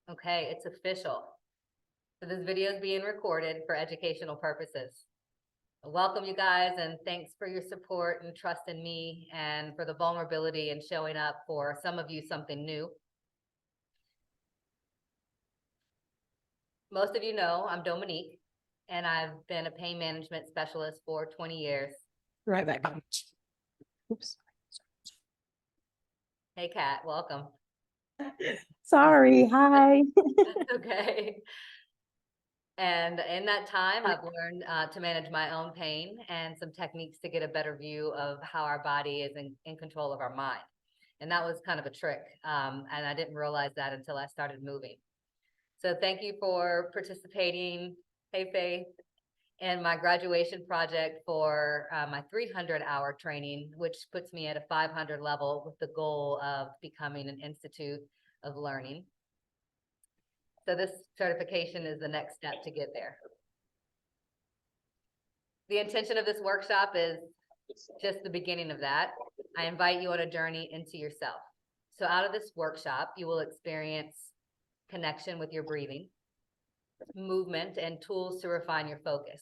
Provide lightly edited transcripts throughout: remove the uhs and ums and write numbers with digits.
Okay, it's official. So this video is being recorded for educational purposes. Welcome, you guys, and thanks for your support and trust in me and for the vulnerability and showing up for some of you something new. Most of you know I'm Dominique, and I've been a pain management specialist for 20 years. Right back. Oops. Hey, Kat, welcome. Sorry. Hi. Okay. And in that time, I've learned to manage my own pain and some techniques to get a better view of how our body is in control of our mind. And that was kind of a trick. And I didn't realize that until I started moving. So thank you for participating, hey Faith, in my graduation project for my 300-hour training, which puts me at a 500 level with the goal of becoming an institute of learning. So this certification is the next step to get there. The intention of this workshop is just the beginning of that. I invite you on a journey into yourself. So out of this workshop, you will experience connection with your breathing, movement, and tools to refine your focus.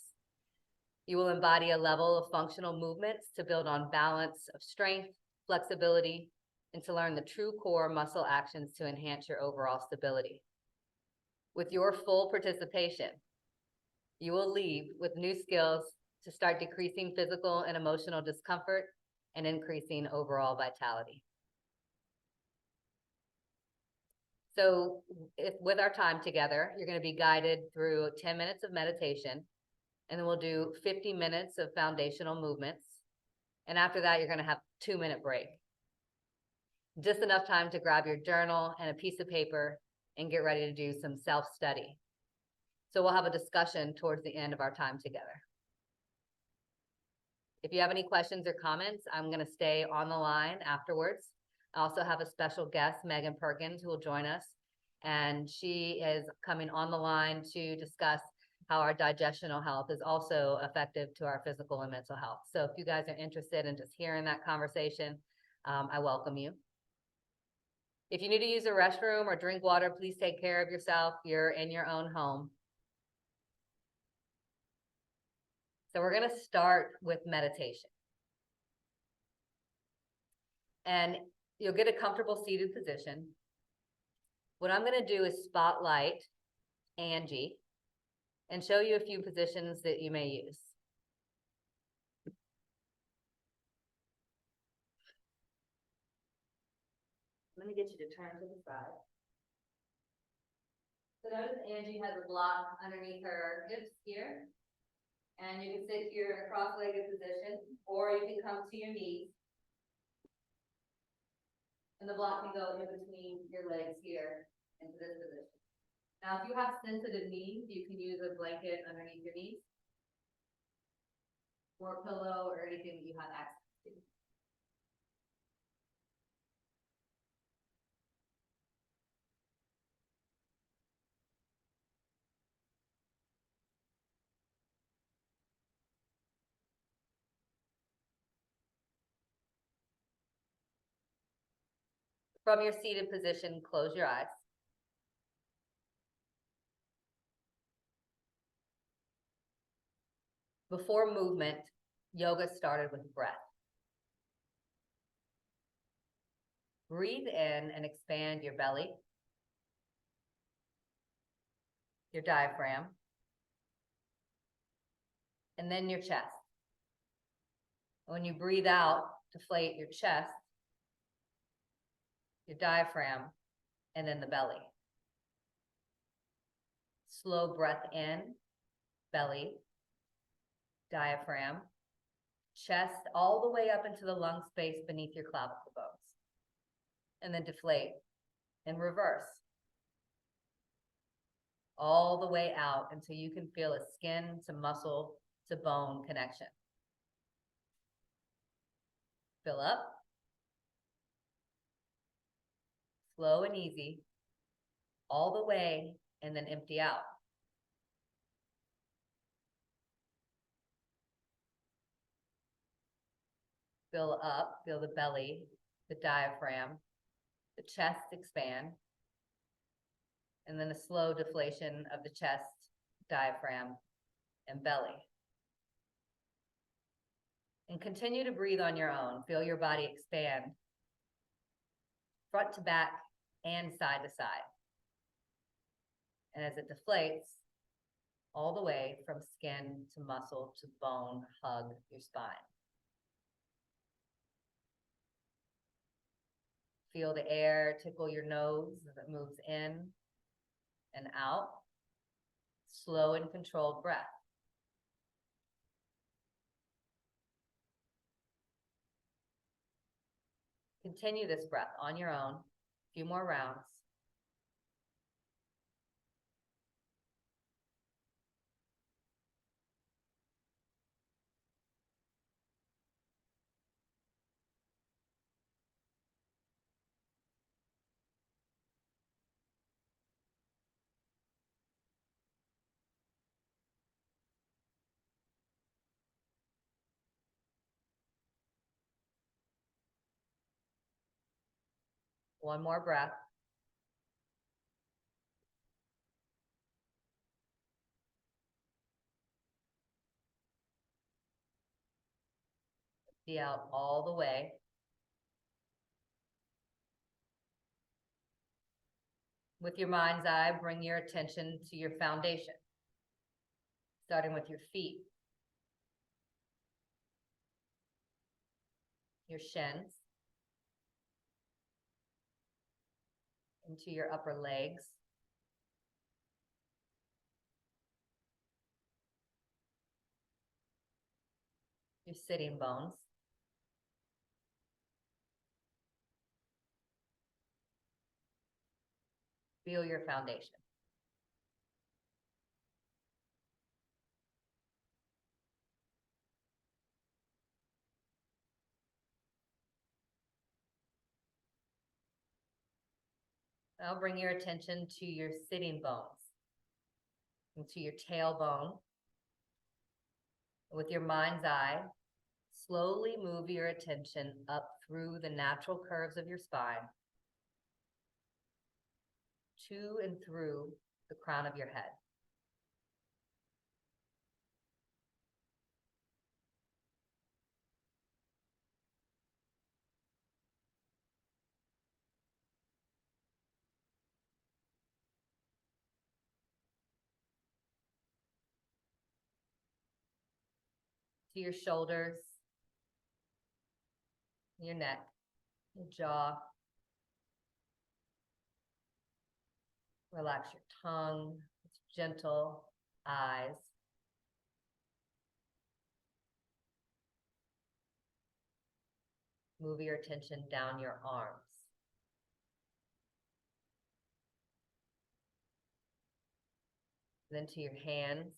You will embody a level of functional movements to build on balance of strength, flexibility, and to learn the true core muscle actions to enhance your overall stability. With your full participation, you will leave with new skills to start decreasing physical and emotional discomfort and increasing overall vitality. So with our time together, you're going to be guided through 10 minutes of meditation, and then we'll do 50 minutes of foundational movements. And after that, you're going to have a 2-minute break. Just enough time to grab your journal and a piece of paper and get ready to do some self-study. So we'll have a discussion towards the end of our time together. If you have any questions or comments, I'm going to stay on the line afterwards. I also have a special guest, Megan Perkins, who will join us. And she is coming on the line to discuss how our digestional health is also effective to our physical and mental health. So if you guys are interested in just hearing that conversation, I welcome you. If you need to use a restroom or drink water, please take care of yourself. You're in your own home. So we're going to start with meditation. And you'll get a comfortable seated position. What I'm going to do is spotlight Angie and show you a few positions that you may use. Let me get you to turn to the side. So notice Angie has a block underneath her hips here. And you can sit here in a cross-legged position, or you can come to your knees. And the block can go in between your legs here into this position. Now, if you have sensitive knees, you can use a blanket underneath your knees, or a pillow, or anything that you have access to. From your seated position, close your eyes. Before movement, yoga started with breath. Breathe in and expand your belly, your diaphragm, and then your chest. When you breathe out, deflate your chest, your diaphragm, and then the belly. Slow breath in, belly, diaphragm, chest, all the way up into the lung space beneath your clavicle bones. And then deflate and reverse. All the way out until you can feel a skin to muscle to bone connection. Fill up. Slow and easy, all the way, and then empty out. Fill up, feel the belly, the diaphragm, the chest expand. and then a slow deflation of the chest, diaphragm, and belly. And continue to breathe on your own. Feel your body expand, front to back and side to side. And as it deflates, all the way from skin to muscle to bone, hug your spine. Feel the air tickle your nose as it moves in and out. Slow and controlled breath. Continue this breath on your own. A few more rounds. One more breath. See out all the way. With your mind's eye, bring your attention to your foundation, starting with your feet, your shins, into your upper legs, your sitting bones, feel your foundation. Now bring your attention to your sitting bones, into your tailbone. With your mind's eye, slowly move your attention up through the natural curves of your spine to and through the crown of your head. To your shoulders, your neck, your jaw. Relax your tongue, it's gentle, eyes. Move your attention down your arms. Then to your hands.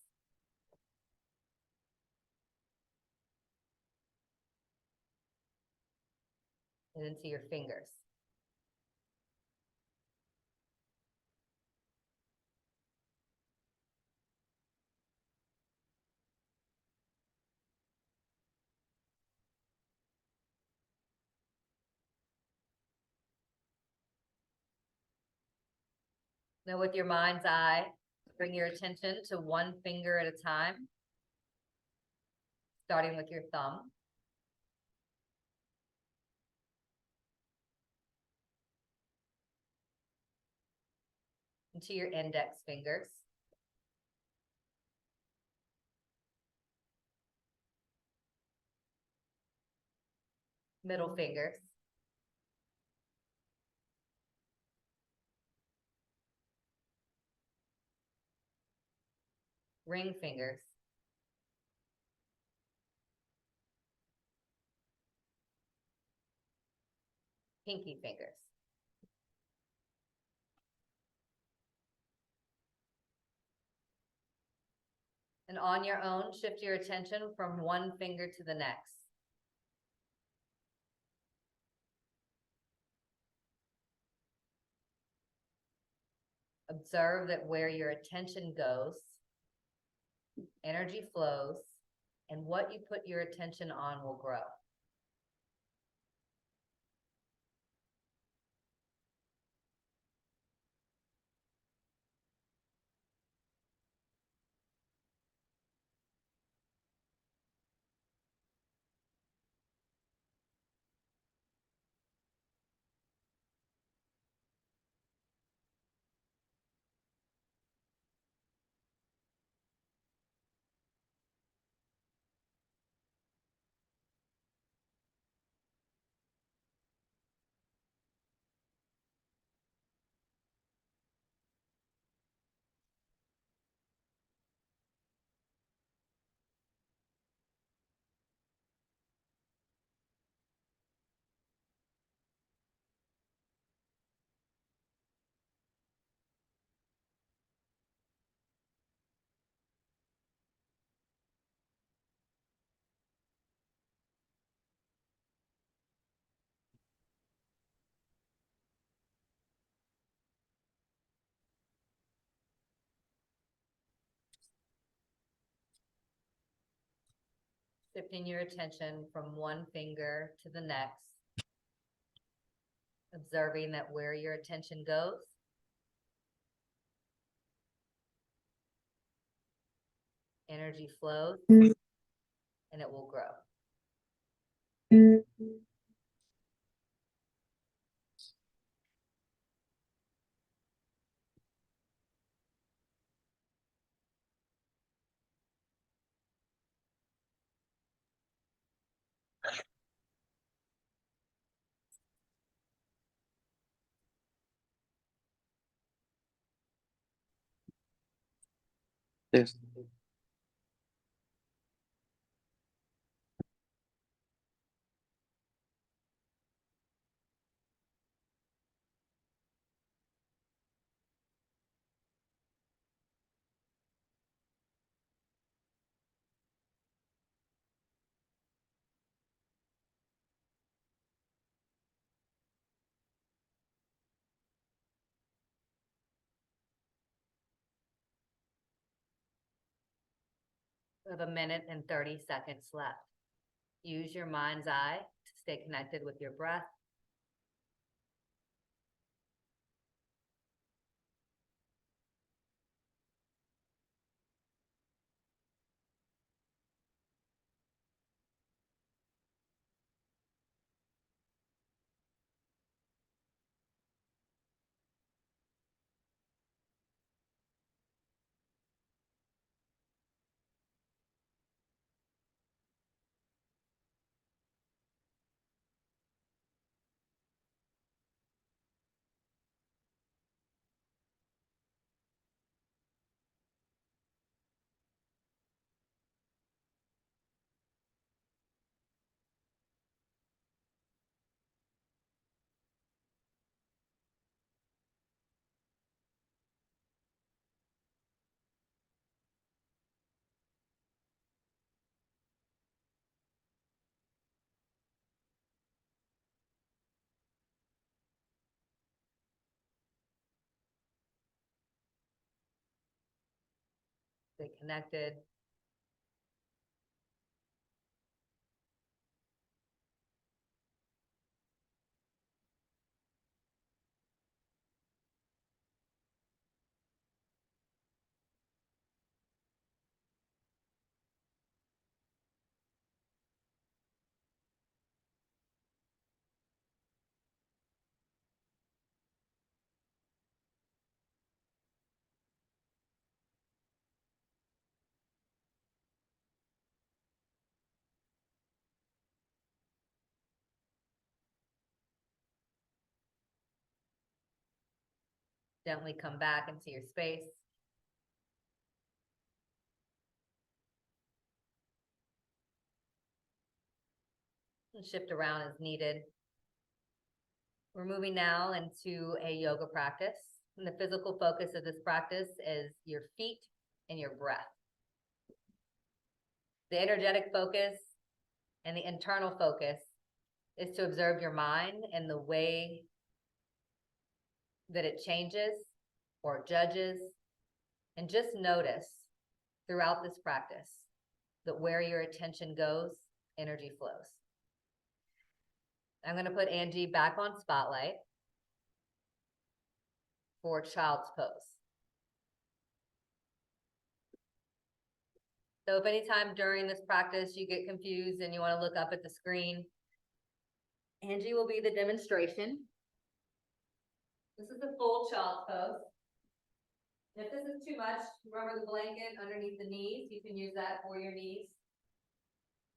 And into your fingers. Now with your mind's eye, bring your attention to one finger at a time, starting with your thumb. Into your index fingers. Middle fingers. Ring fingers. Pinky fingers. And on your own, shift your attention from one finger to the next. Observe that where your attention goes, energy flows, and what you put your attention on will grow. Shifting your attention from one finger to the next. Observing that where your attention goes, energy flows and it will grow. Yes. We have 1 minute and 30 seconds left. Use your mind's eye to stay connected with your breath. Stay connected. Gently come back into your space. And shift around as needed. We're moving now into a yoga practice. And the physical focus of this practice is your feet and your breath. The energetic focus and the internal focus is to observe your mind and the way that it changes or judges, and just notice throughout this practice that where your attention goes, energy flows. I'm going to put Angie back on spotlight for child's pose. So if anytime during this practice you get confused and you want to look up at the screen, Angie will be the demonstration. This is the full child's pose. If this is too much, remember the blanket underneath the knees. You can use that for your knees.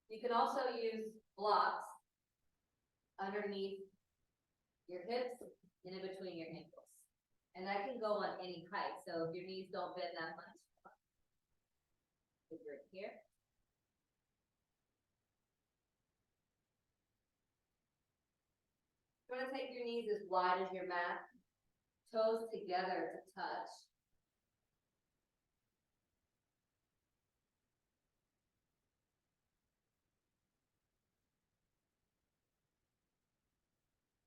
You can also use blocks underneath your hips and in between your ankles. And that can go on any height. So if your knees don't bend that much, right here. You want to take your knees as wide as your mat, toes together to touch.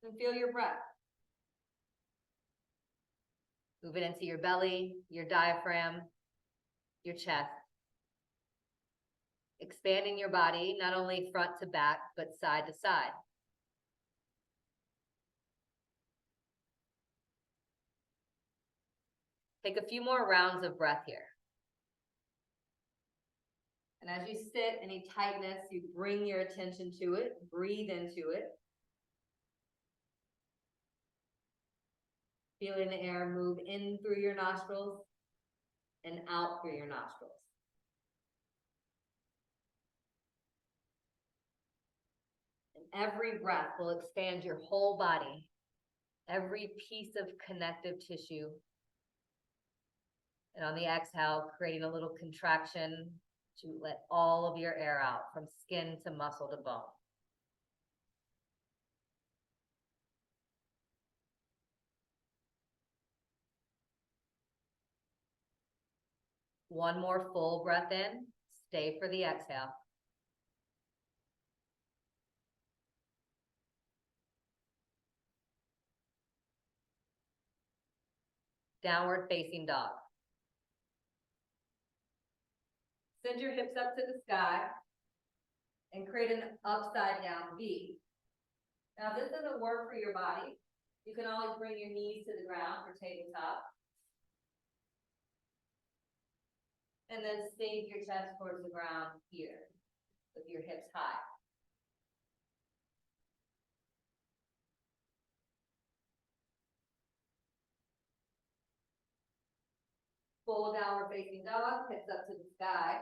And feel your breath. Move it into your belly, your diaphragm, your chest. expanding your body, not only front to back, but side to side. Take a few more rounds of breath here. And as you sit, any tightness, you bring your attention to it, breathe into it. Feeling the air move in through your nostrils and out through your nostrils. And every breath will expand your whole body, every piece of connective tissue. And on the exhale, creating a little contraction to let all of your air out from skin to muscle to bone. One more full breath in, stay for the exhale. Downward facing dog. Send your hips up to the sky and create an upside down V. Now, if this doesn't work for your body, you can always bring your knees to the ground for tabletop. And then sink your chest towards the ground here with your hips high. Full downward facing dog, hips up to the sky.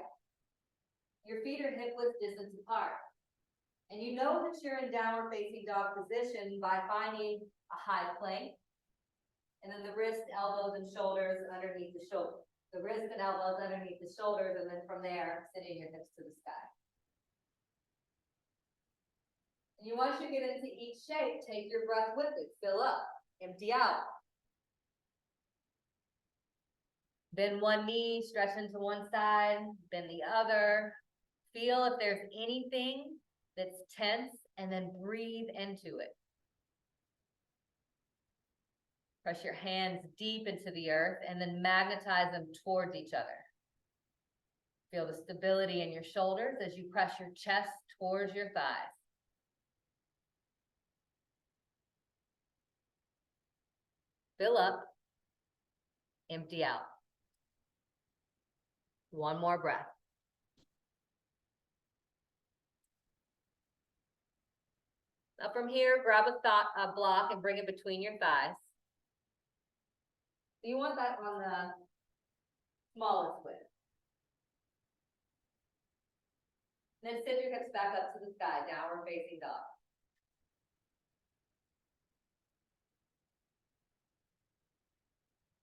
Your feet are hip width distance apart. And you know that you're in downward facing dog position by finding a high plank. And then the wrists, elbows, and shoulders underneath the shoulder. The wrists and elbows underneath the shoulders, and then from there, sitting your hips to the sky. And once you get into each shape, take your breath with it. Fill up, empty out. Bend one knee, stretch into one side, bend the other. Feel if there's anything that's tense, and then breathe into it. Press your hands deep into the earth and then magnetize them towards each other. Feel the stability in your shoulders as you press your chest towards your thighs. Fill up, empty out. One more breath. Now from here, grab a block and bring it between your thighs. You want that on the smallest width. Then sit your hips back up to the sky, downward facing dog.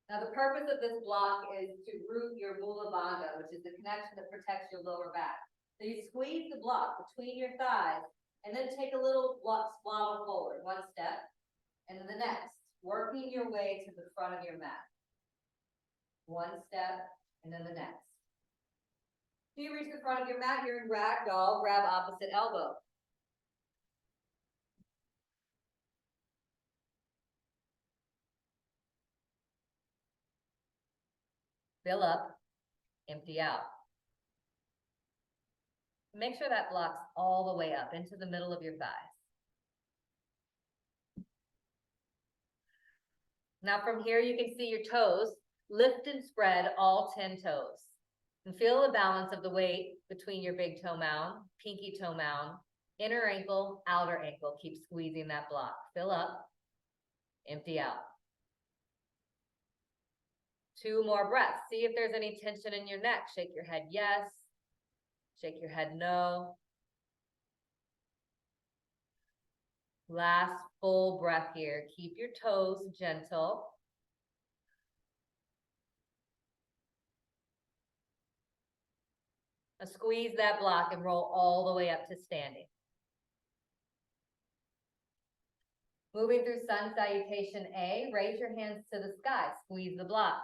Now the purpose of this block is to root your mula bandha, which is the connection that protects your lower back. So you squeeze the block between your thighs and then take a little swaddle forward, one step, and then the next, working your way to the front of your mat. One step, and then the next. So you reach the front of your mat, you're in ragdoll, grab opposite elbow. Fill up, empty out. Make sure that blocks all the way up into the middle of your thighs. Now from here, you can see your toes. Lift and spread all 10 toes. And feel the balance of the weight between your big toe mound, pinky toe mound, inner ankle, outer ankle. Keep squeezing that block. Fill up, empty out. 2 more breaths. See if there's any tension in your neck. Shake your head yes. Shake your head no. Last full breath here. Keep your toes gentle. Now squeeze that block and roll all the way up to standing. Moving through sun salutation A, raise your hands to the sky. Squeeze the block.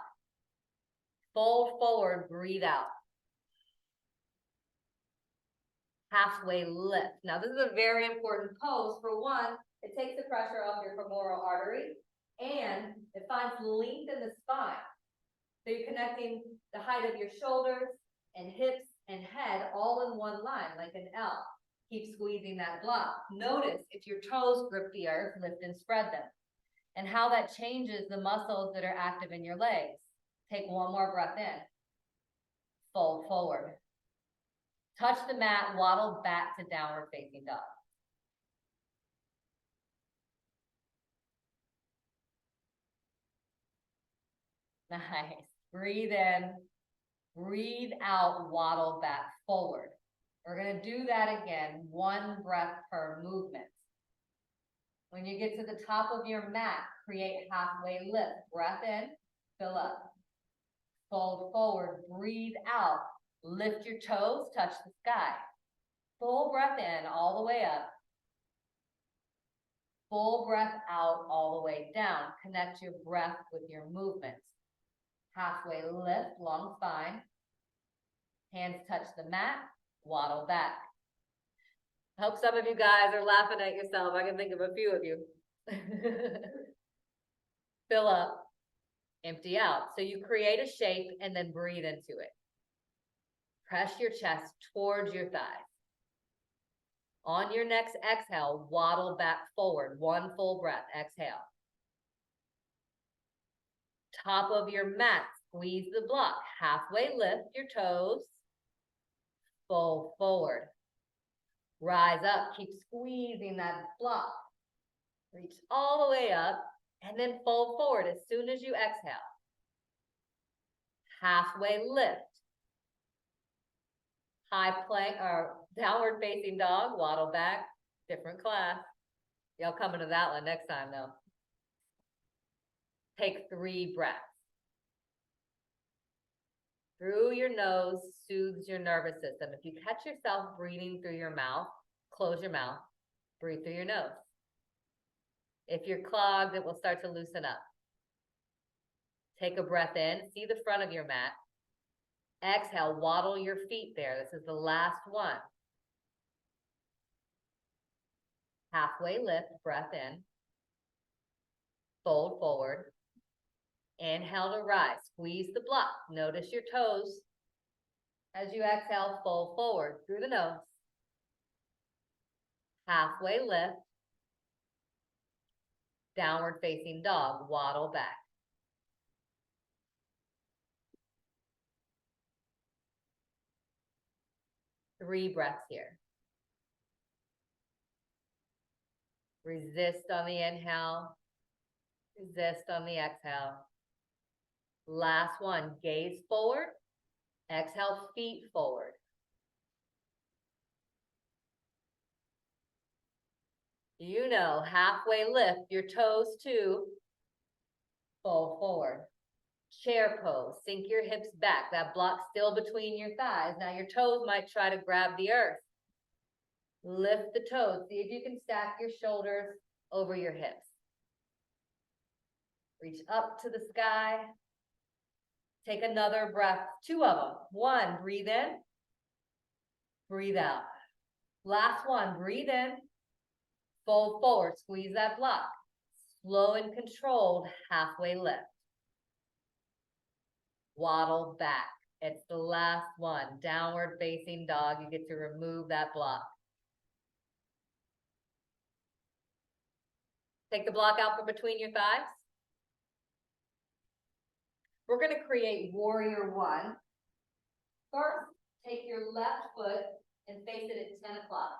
Fold forward, breathe out. Halfway lift. Now this is a very important pose. For one, it takes the pressure off your femoral artery and it finds length in the spine. So you're connecting the height of your shoulders and hips and head all in one line, like an L. Keep squeezing that block. Notice if your toes grip the earth, lift and spread them, and how that changes the muscles that are active in your legs. Take one more breath in. Fold forward. Touch the mat, waddle back to downward facing dog. Nice. Breathe in, breathe out, waddle back forward. We're going to do that again, one breath per movement. When you get to the top of your mat, create halfway lift. Breath in, fill up. Fold forward, breathe out. Lift your toes, touch the sky. Full breath in, all the way up. Full breath out, all the way down. Connect your breath with your movements. Halfway lift, long spine. Hands touch the mat, waddle back. I hope some of you guys are laughing at yourself. I can think of a few of you. Fill up, empty out. So you create a shape and then breathe into it. Press your chest towards your thighs. On your next exhale, waddle back forward. One full breath, exhale. Top of your mat, squeeze the block. Halfway lift your toes. Fold forward. Rise up, keep squeezing that block. Reach all the way up and then fold forward as soon as you exhale. Halfway lift. High plank or downward facing dog, waddle back, different class. Y'all coming to that one next time though. Take 3 breaths. Through your nose soothes your nervous system. If you catch yourself breathing through your mouth, close your mouth, breathe through your nose. If you're clogged, it will start to loosen up. Take a breath in, see the front of your mat. Exhale, waddle your feet there. This is the last one. Halfway lift, breath in. Fold forward. Inhale to rise. Squeeze the block. Notice your toes. As you exhale, fold forward through the nose. Halfway lift. Downward facing dog. Waddle back. Three breaths here. Resist on the inhale. Resist on the exhale. Last one, gaze forward. Exhale, feet forward. You know, halfway lift your toes too. Fold forward. Chair pose, sink your hips back. That block's still between your thighs. Now your toes might try to grab the earth. Lift the toes. See if you can stack your shoulders over your hips. Reach up to the sky. Take another breath, 2 of them. 1, breathe in, breathe out. Last one, breathe in, fold forward, squeeze that block. Slow and controlled, halfway lift. Waddle back. It's the last one, downward facing dog. You get to remove that block. Take the block out from between your thighs. We're going to create warrior 1. First, take your left foot and face it at 10 o'clock.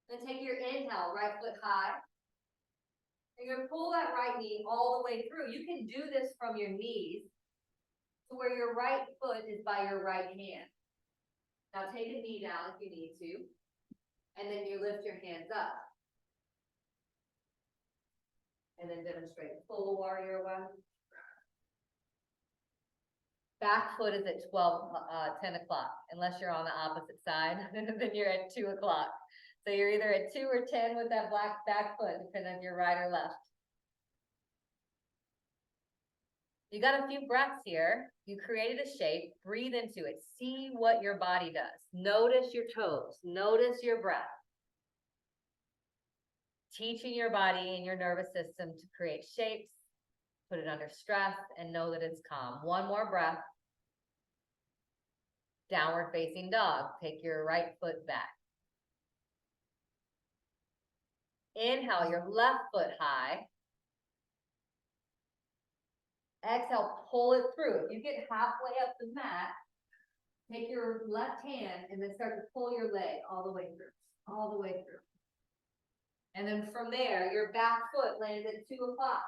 Then take your inhale, right foot high. And you're going to pull that right knee all the way through. You can do this from your knees to where your right foot is by your right hand. Now take a knee down if you need to. And then you lift your hands up. And then demonstrate full warrior 1. Back foot is at 10 o'clock, unless you're on the opposite side, then you're at 2 o'clock. So you're either at 2 or 10 with that back foot, depending on your right or left. You got a few breaths here. You created a shape, breathe into it. See what your body does. Notice your toes, notice your breath. Teaching your body and your nervous system to create shapes, put it under stress, and know that it's calm. One more breath. Downward facing dog. Take your right foot back. Inhale your left foot high. Exhale, pull it through. If you get halfway up the mat, take your left hand and then start to pull your leg all the way through, all the way through. And then from there, your back foot lands at 2 o'clock.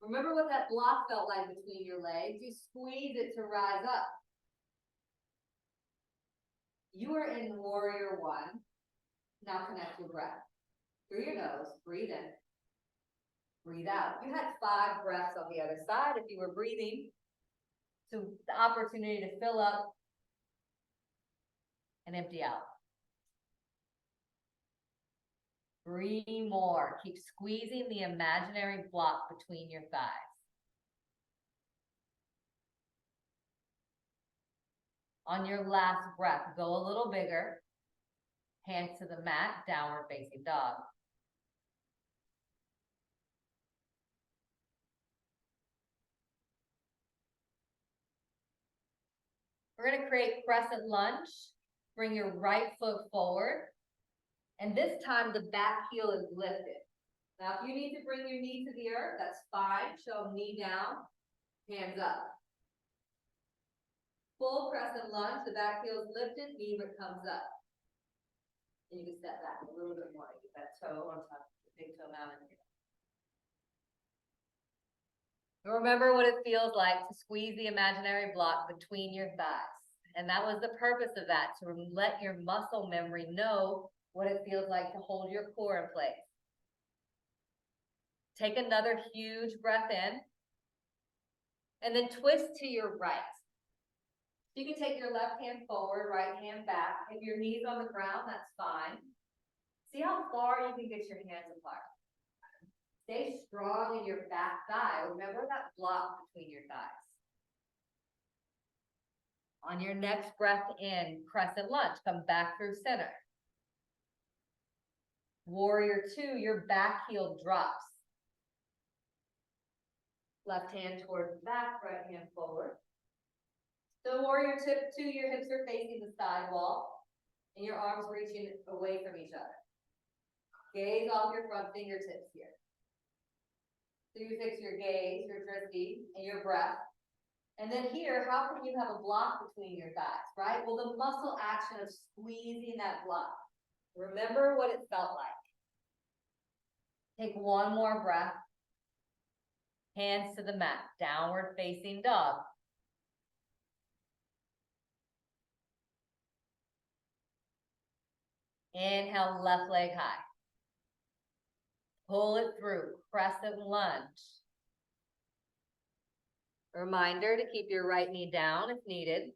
Remember what that block felt like between your legs. You squeeze it to rise up. You are in warrior 1. Now connect your breath. Through your nose, breathe in. Breathe out. You had 5 breaths on the other side if you were breathing. So the opportunity to fill up and empty out. 3 more. Keep squeezing the imaginary block between your thighs. On your last breath, go a little bigger. Hands to the mat, downward facing dog. We're going to create crescent lunge. Bring your right foot forward. And this time the back heel is lifted. Now, if you need to bring your knee to the earth, that's fine. Show knee down, hands up. Full crescent lunge, the back heel is lifted, knee comes up. And you can step back a little bit more. Get that toe on top, the big toe mounted here. Remember what it feels like to squeeze the imaginary block between your thighs. And that was the purpose of that, to let your muscle memory know what it feels like to hold your core in place. Take another huge breath in. And then twist to your right. You can take your left hand forward, right hand back. If your knee's on the ground, that's fine. See how far you can get your hands apart. Stay strong in your back thigh. Remember that block between your thighs. On your next breath in, crescent lunge, come back through center. Warrior 2, your back heel drops. Left hand towards the back, right hand forward. So warrior 2, your hips are facing the side wall and your arms reaching away from each other. Gaze off your front fingertips here. So you fix your gaze, your drishti, and your breath. And then here, how can you have a block between your thighs, right? Well, the muscle action of squeezing that block. Remember what it felt like. Take 1 more breath. Hands to the mat, downward facing dog. Inhale, left leg high. Pull it through, crescent lunge. Reminder to keep your right knee down if needed.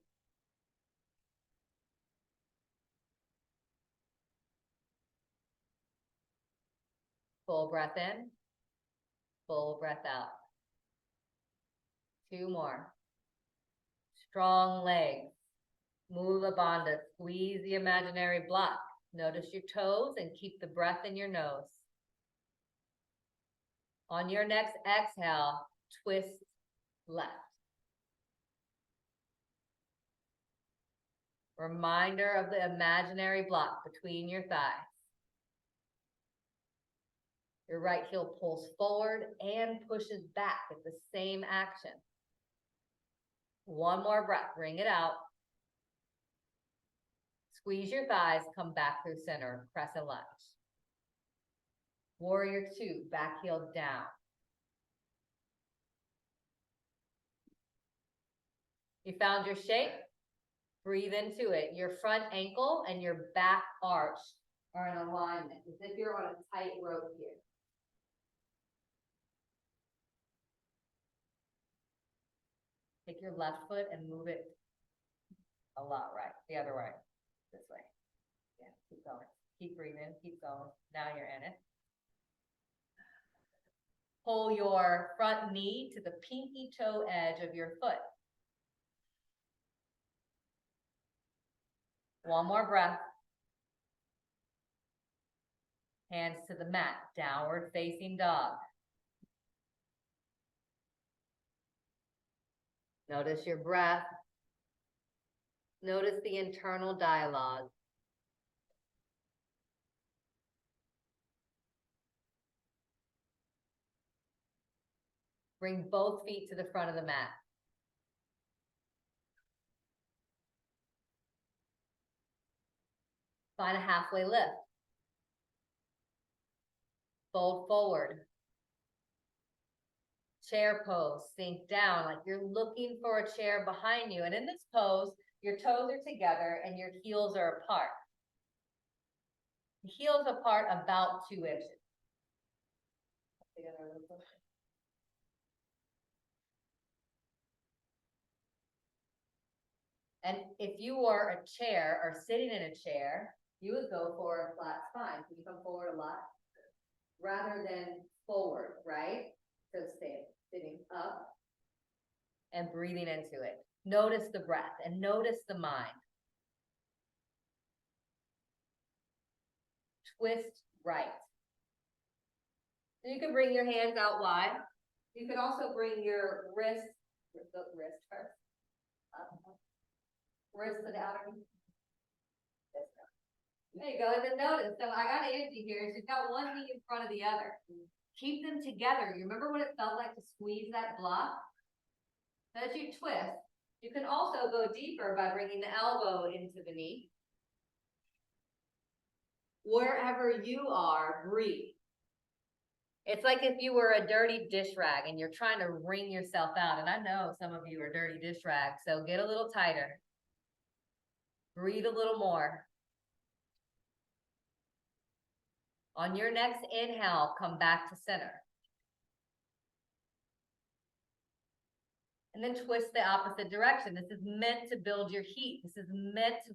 Full breath in, full breath out. 2 more. Strong legs. Mula bandha, squeeze the imaginary block. Notice your toes and keep the breath in your nose. On your next exhale, twist left. Reminder of the imaginary block between your thighs. Your right heel pulls forward and pushes back at the same action. 1 more breath, bring it out. Squeeze your thighs, come back through center, crescent lunge. Warrior 2, back heel down. You found your shape? Breathe into it. Your front ankle and your back arch are in alignment, as if you're on a tight rope here. Take your left foot and move it a lot right, the other way, this way. Yeah, keep going. Keep breathing, keep going. Now you're in it. Pull your front knee to the pinky toe edge of your foot. 1 more breath. Hands to the mat, downward facing dog. Notice your breath. Notice the internal dialogue. Bring both feet to the front of the mat. Find a halfway lift. Fold forward. Chair pose, sink down like you're looking for a chair behind you. And in this pose, your toes are together and your heels are apart. The heels apart about 2 inches. And if you were a chair or sitting in a chair, you would go for a flat spine. Can you come forward a lot? Rather than forward, right? So sitting up and breathing into it. Notice the breath and notice the mind. Twist right. So you can bring your hands out wide. You can also bring your wrist first. Wrist to the outer knee. There you go. And then notice, so I got Angie here. She's got one knee in front of the other. Keep them together. You remember what it felt like to squeeze that block? As you twist, you can also go deeper by bringing the elbow into the knee. Wherever you are, breathe. It's like if you were a dirty dish rag and you're trying to wring yourself out. And I know some of you are dirty dish rags, so get a little tighter. Breathe a little more. On your next inhale, come back to center. And then twist the opposite direction. This is meant to build your heat. This is meant to,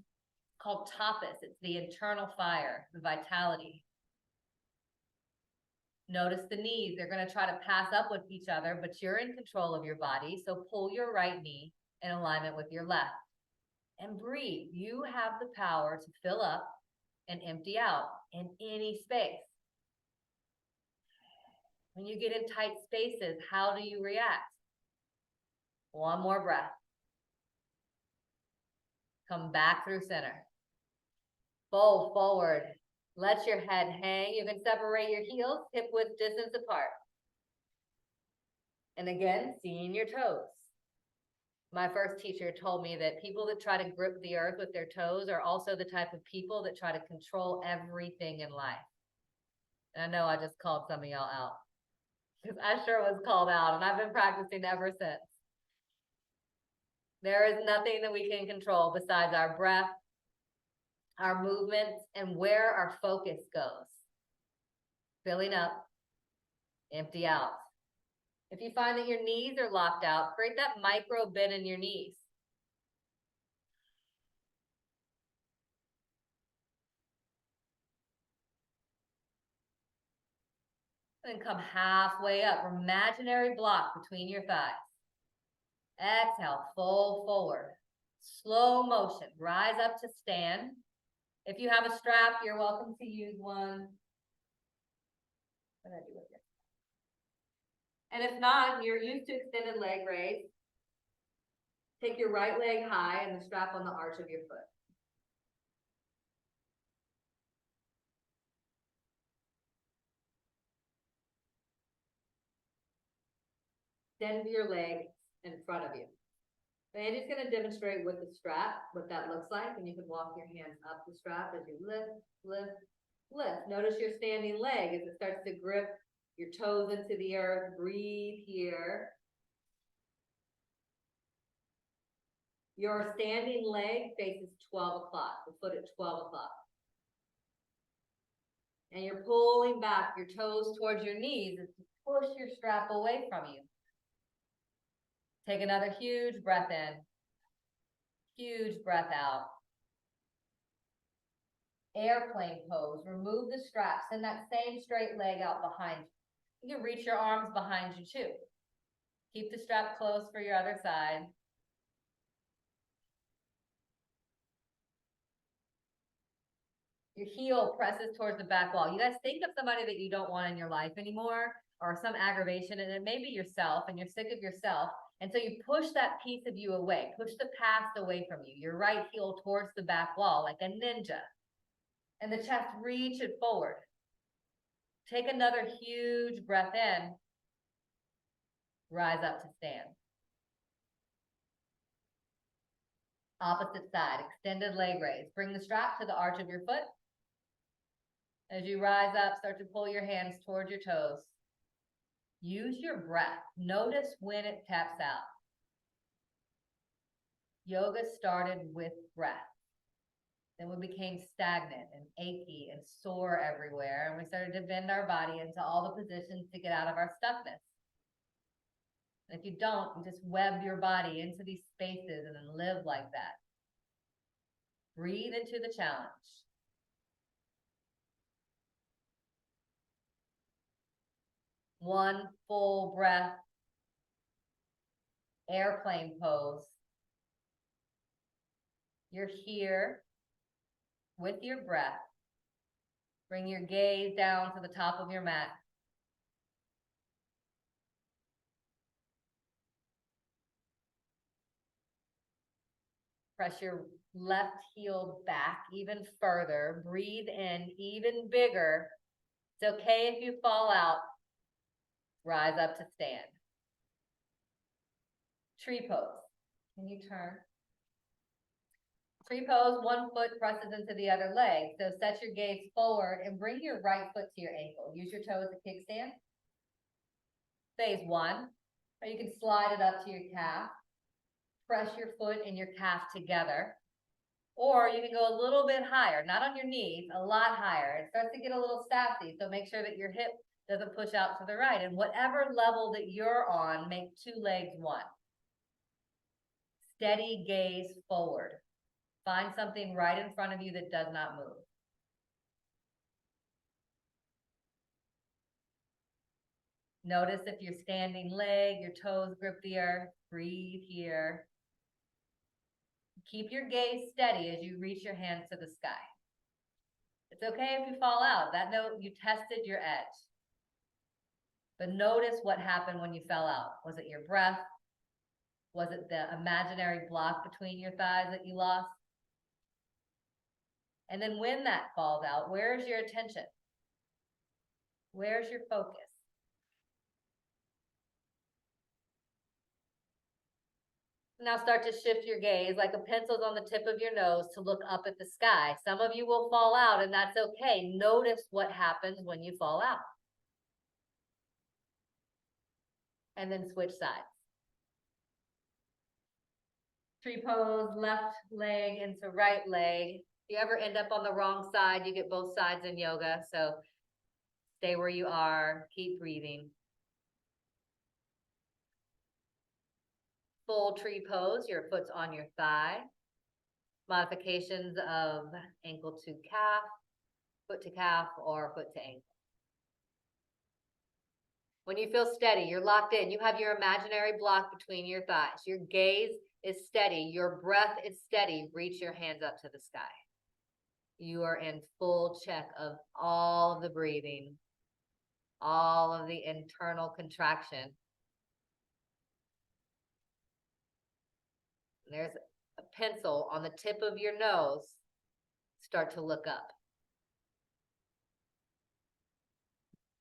called tapas. It's the internal fire, the vitality. Notice the knees. They're going to try to pass up with each other, but you're in control of your body. So pull your right knee in alignment with your left. And breathe. You have the power to fill up and empty out in any space. When you get in tight spaces, how do you react? One more breath. Come back through center. Fold forward. Let your head hang. You can separate your heels, hip width distance apart. And again, seeing your toes. My first teacher told me that people that try to grip the earth with their toes are also the type of people that try to control everything in life. And I know I just called some of y'all out, because I sure was called out, and I've been practicing ever since. There is nothing that we can control besides our breath, our movements, and where our focus goes. Filling up, empty out. If you find that your knees are locked out, create that micro bend in your knees. Then come halfway up, imaginary block between your thighs. Exhale, fold forward. Slow motion, rise up to stand. If you have a strap, you're welcome to use one. What did I do with it? And if not, you're used to extended leg raise. Take your right leg high and the strap on the arch of your foot. Extend your leg in front of you. And it's going to demonstrate with the strap what that looks like, and you can walk your hands up the strap as you lift, lift, lift. Notice your standing leg as it starts to grip your toes into the earth. Breathe here. Your standing leg faces 12 o'clock, the foot at 12 o'clock. And you're pulling back your toes towards your knees as you push your strap away from you. Take another huge breath in. Huge breath out. Airplane pose. Remove the strap. Send that same straight leg out behind you. You can reach your arms behind you too. Keep the strap close for your other side. Your heel presses towards the back wall. You guys think of somebody that you don't want in your life anymore, or some aggravation, and it may be yourself, and you're sick of yourself. And so you push that piece of you away, push the past away from you, your right heel towards the back wall like a ninja. And the chest, reach it forward. Take another huge breath in. Rise up to stand. Opposite side, extended leg raise. Bring the strap to the arch of your foot. As you rise up, start to pull your hands towards your toes. Use your breath. Notice when it taps out. Yoga started with breath. Then we became stagnant and achy and sore everywhere, and we started to bend our body into all the positions to get out of our stuckness. And if you don't, you just web your body into these spaces and then live like that. Breathe into the challenge. One full breath, airplane pose. You're here with your breath. Bring your gaze down to the top of your mat. Press your left heel back even further. Breathe in even bigger. It's okay if you fall out. Rise up to stand. Tree pose. Can you turn? Tree pose, one foot presses into the other leg. So set your gaze forward and bring your right foot to your ankle. Use your toe as a kickstand. Phase one, or you can slide it up to your calf. Press your foot and your calf together. Or you can go a little bit higher, not on your knees, a lot higher. It starts to get a little sassy, so make sure that your hip doesn't push out to the right. And whatever level that you're on, make two legs one. Steady gaze forward. Find something right in front of you that does not move. Notice if your standing leg, your toes grip the earth. Breathe here. Keep your gaze steady as you reach your hands to the sky. It's okay if you fall out. That note, you tested your edge. But notice what happened when you fell out. Was it your breath? Was it the imaginary block between your thighs that you lost? And then when that falls out, where's your attention? Where's your focus? Now start to shift your gaze like a pencil's on the tip of your nose to look up at the sky. Some of you will fall out, and that's okay. Notice what happens when you fall out. And then switch sides. Tree pose, left leg into right leg. If you ever end up on the wrong side, you get both sides in yoga. So stay where you are, keep breathing. Full tree pose, your foot's on your thigh. Modifications of ankle to calf, foot to calf, or foot to ankle. When you feel steady, you're locked in. You have your imaginary block between your thighs. Your gaze is steady. Your breath is steady. Reach your hands up to the sky. You are in full check of all of the breathing, all of the internal contraction. There's a pencil on the tip of your nose. Start to look up.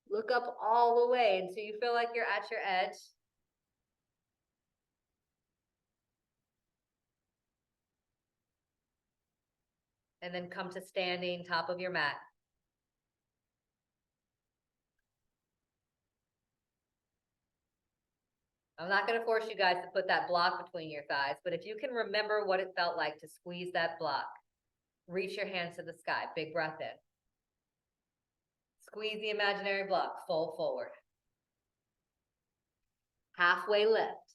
Look up all the way until you feel like you're at your edge. And then come to standing, top of your mat. I'm not going to force you guys to put that block between your thighs, but if you can remember what it felt like to squeeze that block, reach your hands to the sky, big breath in. Squeeze the imaginary block, fold forward. Halfway lift.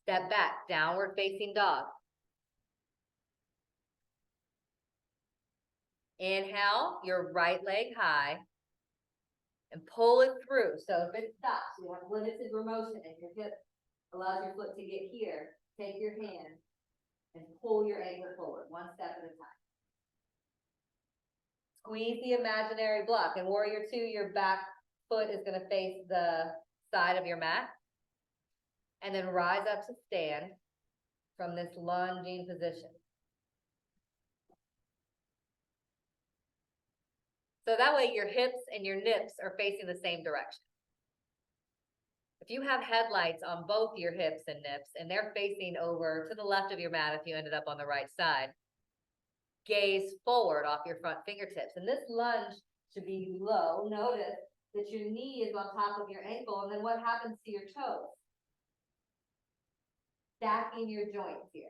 Step back, downward facing dog. Inhale, your right leg high. And pull it through. So if it stops, you have limited motion and your hip allows your foot to get here. Take your hand and pull your ankle forward, one step at a time. Squeeze the imaginary block. In Warrior 2, you're back foot is gonna face the side of your mat. And then rise up to stand from this lunging position. So that way your hips and your nips are facing the same direction. If you have headlights on both your hips and nips and they're facing over to the left of your mat if you ended up on the right side, gaze forward off your front fingertips. And this lunge should be low. Notice that your knee is on top of your ankle, and then what happens to your toes? Stacking your joints here.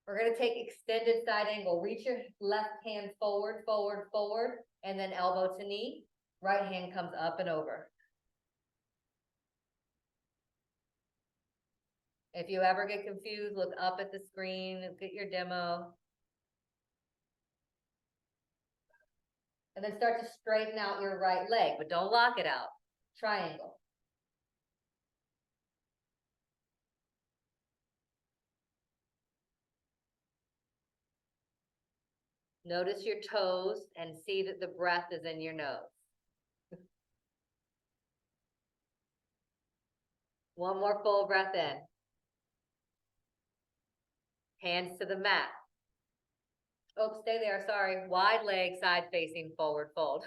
We're going to take extended side angle. Reach your left hand forward, forward, forward, and then elbow to knee. Right hand comes up and over. If you ever get confused, look up at the screen, look at your demo. And then start to straighten out your right leg, but don't lock it out. Triangle. Notice your toes and see that the breath is in your nose. One more full breath in. Hands to the mat. Oh, stay there, sorry. Wide leg, side facing, forward fold.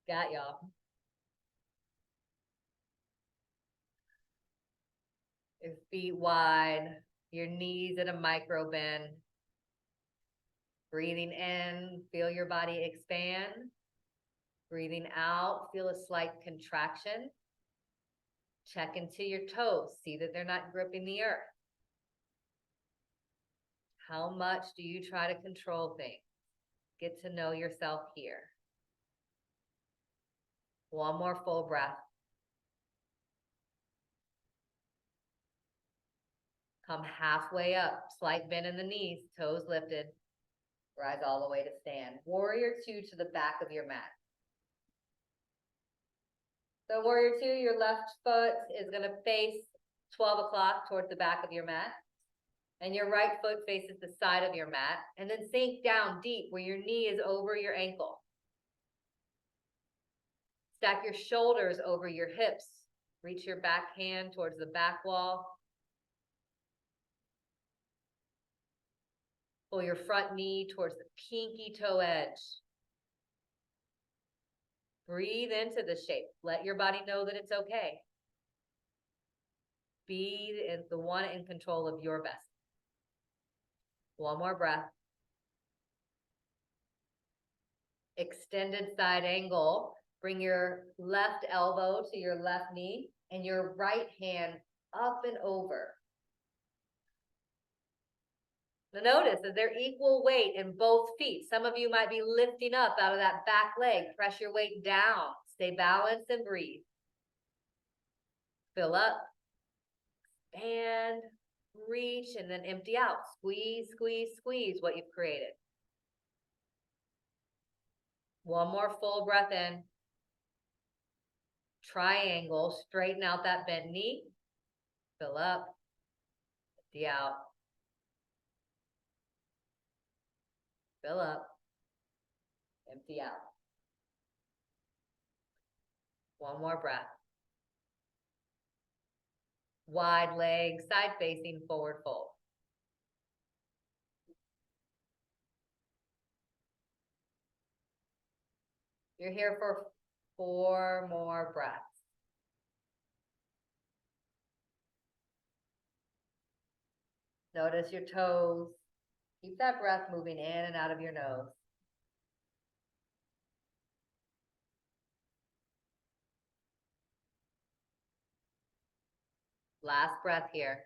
Got y'all. Your feet wide, your knees at a micro bend. Breathing in, feel your body expand. Breathing out, feel a slight contraction. Check into your toes, see that they're not gripping the earth. How much do you try to control things? Get to know yourself here. One more full breath. Come halfway up, slight bend in the knees, toes lifted. Rise all the way to stand. Warrior two to the back of your mat. So warrior two, your left foot is gonna face 12 o'clock towards the back of your mat. And your right foot faces the side of your mat. And then sink down deep where your knee is over your ankle. Stack your shoulders over your hips. Reach your back hand towards the back wall. Pull your front knee towards the pinky toe edge. Breathe into the shape. Let your body know that it's okay. Be the one in control of your best. One more breath. Extended side angle. Bring your left elbow to your left knee and your right hand up and over. Now notice that they're equal weight in both feet. Some of you might be lifting up out of that back leg. Press your weight down. Stay balanced and breathe. Fill up. Expand. Reach and then empty out. Squeeze, squeeze, squeeze what you've created. One more full breath in. Triangle, straighten out that bent knee. Fill up. Empty out. Fill up. Empty out. One more breath. Wide leg, side facing, forward fold. You're here for 4 more breaths. Notice your toes. Keep that breath moving in and out of your nose. Last breath here.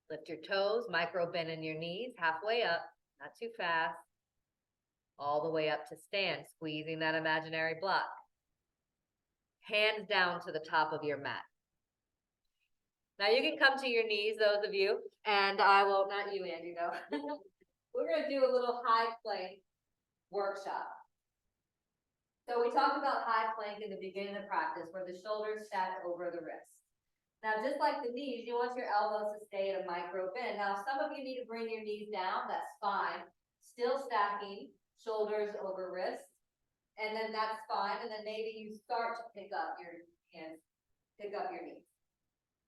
Lift your toes, micro bend in your knees, halfway up, not too fast. All the way up to stand, squeezing that imaginary block. Hands down to the top of your mat. Now you can come to your knees, those of you, and I will, not you, Andy, though. We're gonna do a little high plank workshop. So we talked about high plank in the beginning of practice where the shoulders stack over the wrists. Now, just like the knees, you want your elbows to stay at a micro bend. Now, if some of you need to bring your knees down, that's fine. Still stacking, shoulders over wrists. And then that's fine. And then maybe you start to pick up your hands, pick up your knees.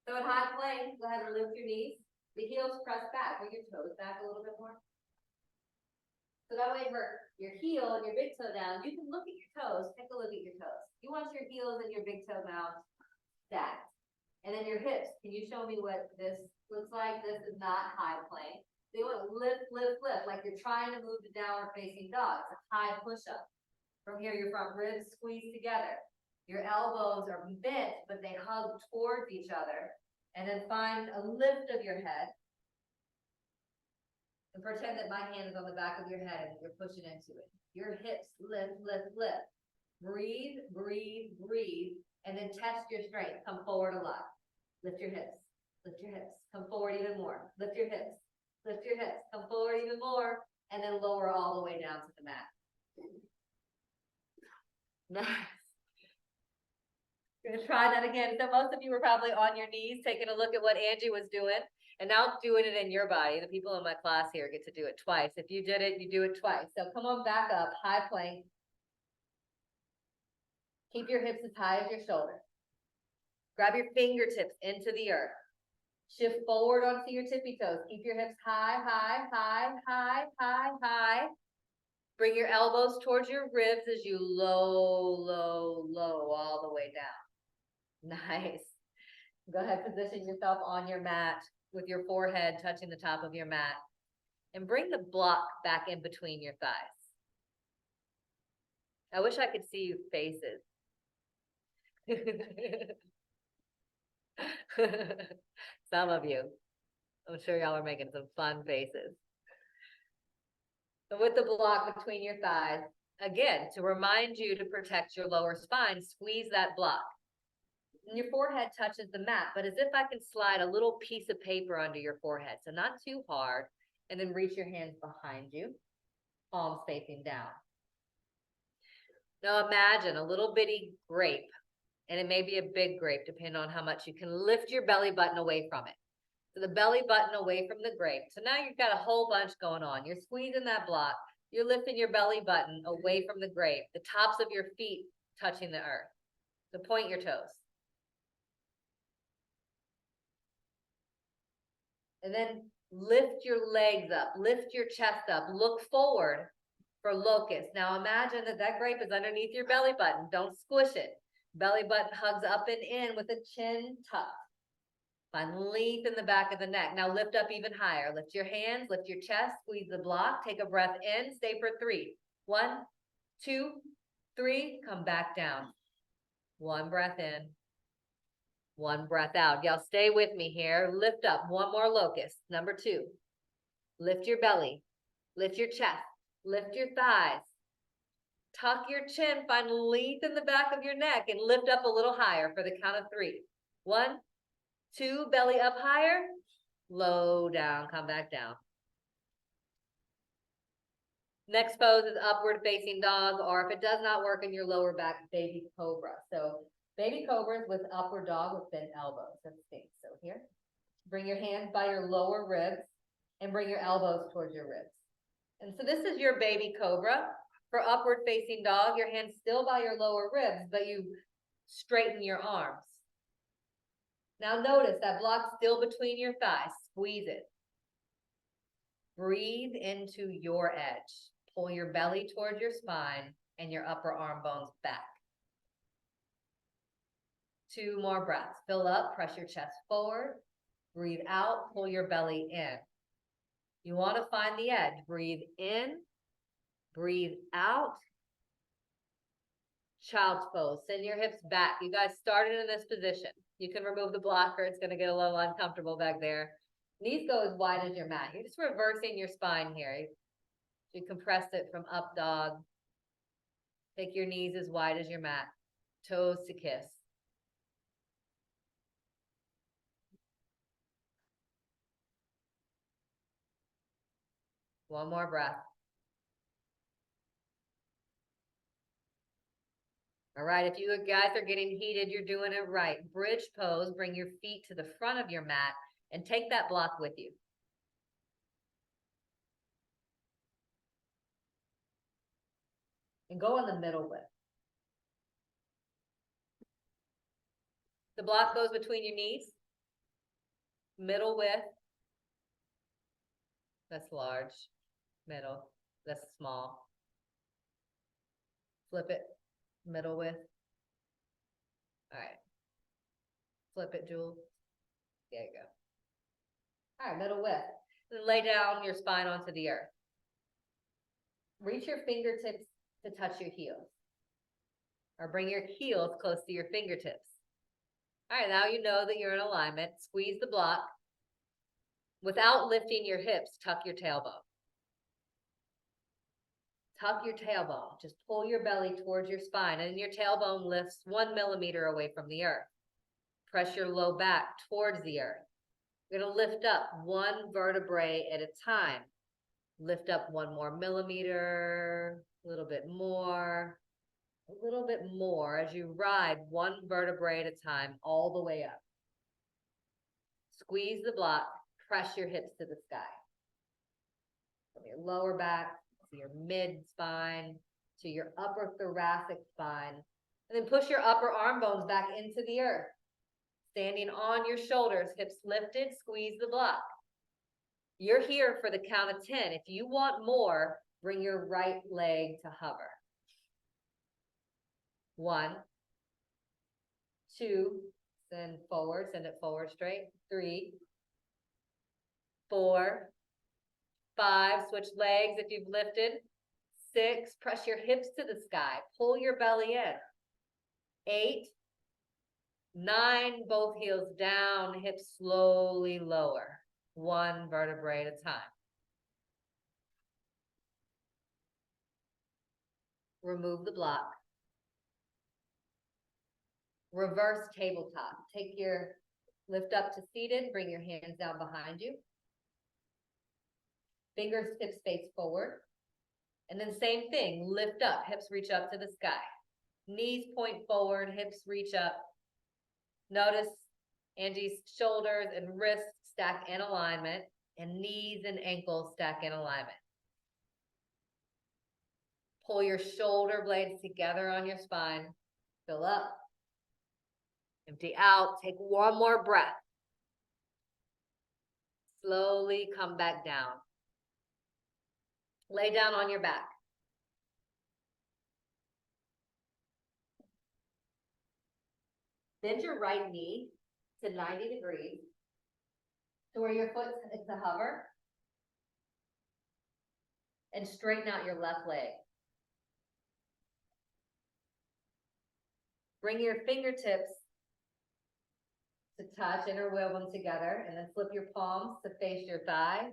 So in high plank, go ahead and lift your knees. The heels press back. Bring your toes back a little bit more. So that way for your heel and your big toe down, you can look at your toes. Take a look at your toes. You want your heels and your big toe mound stacked. And then your hips. Can you show me what this looks like? This is not high plank. They want to lift, lift, lift, like you're trying to move the downward facing dog. It's a high push-up. From here, your front ribs squeeze together. Your elbows are bent, but they hug towards each other. And then find a lift of your head. And pretend that my hand is on the back of your head and you're pushing into it. Your hips lift, lift, lift. Breathe, breathe, breathe. And then test your strength. Come forward a lot. Lift your hips. Lift your hips. Come forward even more. Lift your hips. Lift your hips. Come forward even more. And then lower all the way down to the mat. Nice. We're gonna try that again. So most of you were probably on your knees taking a look at what Angie was doing, and now doing it in your body. The people in my class here get to do it twice. If you did it, you do it twice. So come on back up, high plank. Keep your hips as high as your shoulder. Grab your fingertips into the earth. Shift forward onto your tippy toes. Keep your hips high, high, high, high, high, high. Bring your elbows towards your ribs as you low, low, low all the way down. Nice. Go ahead, position yourself on your mat with your forehead touching the top of your mat. And bring the block back in between your thighs. I wish I could see you faces. Some of you. I'm sure y'all are making some fun faces. So with the block between your thighs, again, to remind you to protect your lower spine, squeeze that block. And your forehead touches the mat, but as if I can slide a little piece of paper under your forehead, so not too hard, and then reach your hands behind you, palms facing down. Now imagine a little bitty grape, and it may be a big grape, depending on how much you can lift your belly button away from it. So the belly button away from the grape. So now you've got a whole bunch going on. You're squeezing that block. You're lifting your belly button away from the grape. The tops of your feet touching the earth. So point your toes. And then lift your legs up. Lift your chest up. Look forward for locust. Now imagine that that grape is underneath your belly button. Don't squish it. Belly button hugs up and in with the chin tucked. Find length in the back of the neck. Now lift up even higher. Lift your hands, lift your chest, squeeze the block. Take a breath in, stay for 3. 1, 2, 3, come back down. 1 breath in, 1 breath out. Y'all stay with me here. Lift up, 1 more locust. Number 2, lift your belly, lift your chest, lift your thighs. Tuck your chin, find length in the back of your neck and lift up a little higher for the count of 3. 1, 2, belly up higher, low down, come back down. Next pose is upward facing dog, or if it does not work in your lower back, baby cobra. So baby cobras with upward dog with bent elbows. That's the thing. So here, bring your hands by your lower ribs and bring your elbows towards your ribs. And so this is your baby cobra. For upward facing dog, your hands still by your lower ribs, but you straighten your arms. Now notice that block still between your thighs. Squeeze it. Breathe into your edge. Pull your belly towards your spine and your upper arm bones back. 2 more breaths. Fill up, press your chest forward. Breathe out, pull your belly in. You want to find the edge. Breathe in, breathe out. Child's pose. Send your hips back. You guys started in this position. You can remove the blocker. It's going to get a little uncomfortable back there. Knees go as wide as your mat. You're just reversing your spine here. You compress it from up dog. Take your knees as wide as your mat. Toes to kiss. One more breath. All right, if you guys are getting heated, you're doing it right. Bridge pose, bring your feet to the front of your mat and take that block with you. and go on the middle width. The block goes between your knees. Middle width. That's large. Middle. That's small. Flip it. Middle width. All right. Flip it, Jewel. There you go. All right, middle width. Then lay down your spine onto the earth. Reach your fingertips to touch your heels. Or bring your heels close to your fingertips. All right, now you know that you're in alignment. Squeeze the block. Without lifting your hips, tuck your tailbone. Tuck your tailbone. Just pull your belly towards your spine, and your tailbone lifts 1 millimeter away from the earth. Press your low back towards the earth. You're going to lift up 1 vertebrae at a time. Lift up 1 more millimeter, a little bit more as you ride 1 vertebrae at a time all the way up. Squeeze the block, press your hips to the sky. From your lower back to your mid spine to your upper thoracic spine, and then push your upper arm bones back into the earth. Standing on your shoulders, hips lifted, squeeze the block. You're here for the count of 10. If you want more, bring your right leg to hover. 1, 2, send forward, send it forward straight. 3, 4, 5, switch legs if you've lifted. 6, press your hips to the sky, pull your belly in. 8, 9, both heels down, hips slowly lower. 1 vertebrae at a time. Remove the block. Reverse tabletop. Take your lift up to seated, bring your hands down behind you. Fingertips face forward. And then same thing, lift up, hips reach up to the sky. Knees point forward, hips reach up. Notice Angie's shoulders and wrists stack in alignment, and knees and ankles stack in alignment. Pull your shoulder blades together on your spine. Fill up. Empty out. Take 1 more breath. Slowly come back down. Lay down on your back. Bend your right knee to 90 degrees to where your foot is to hover. And straighten out your left leg. Bring your fingertips to touch, interweave them together, and then flip your palms to face your thigh.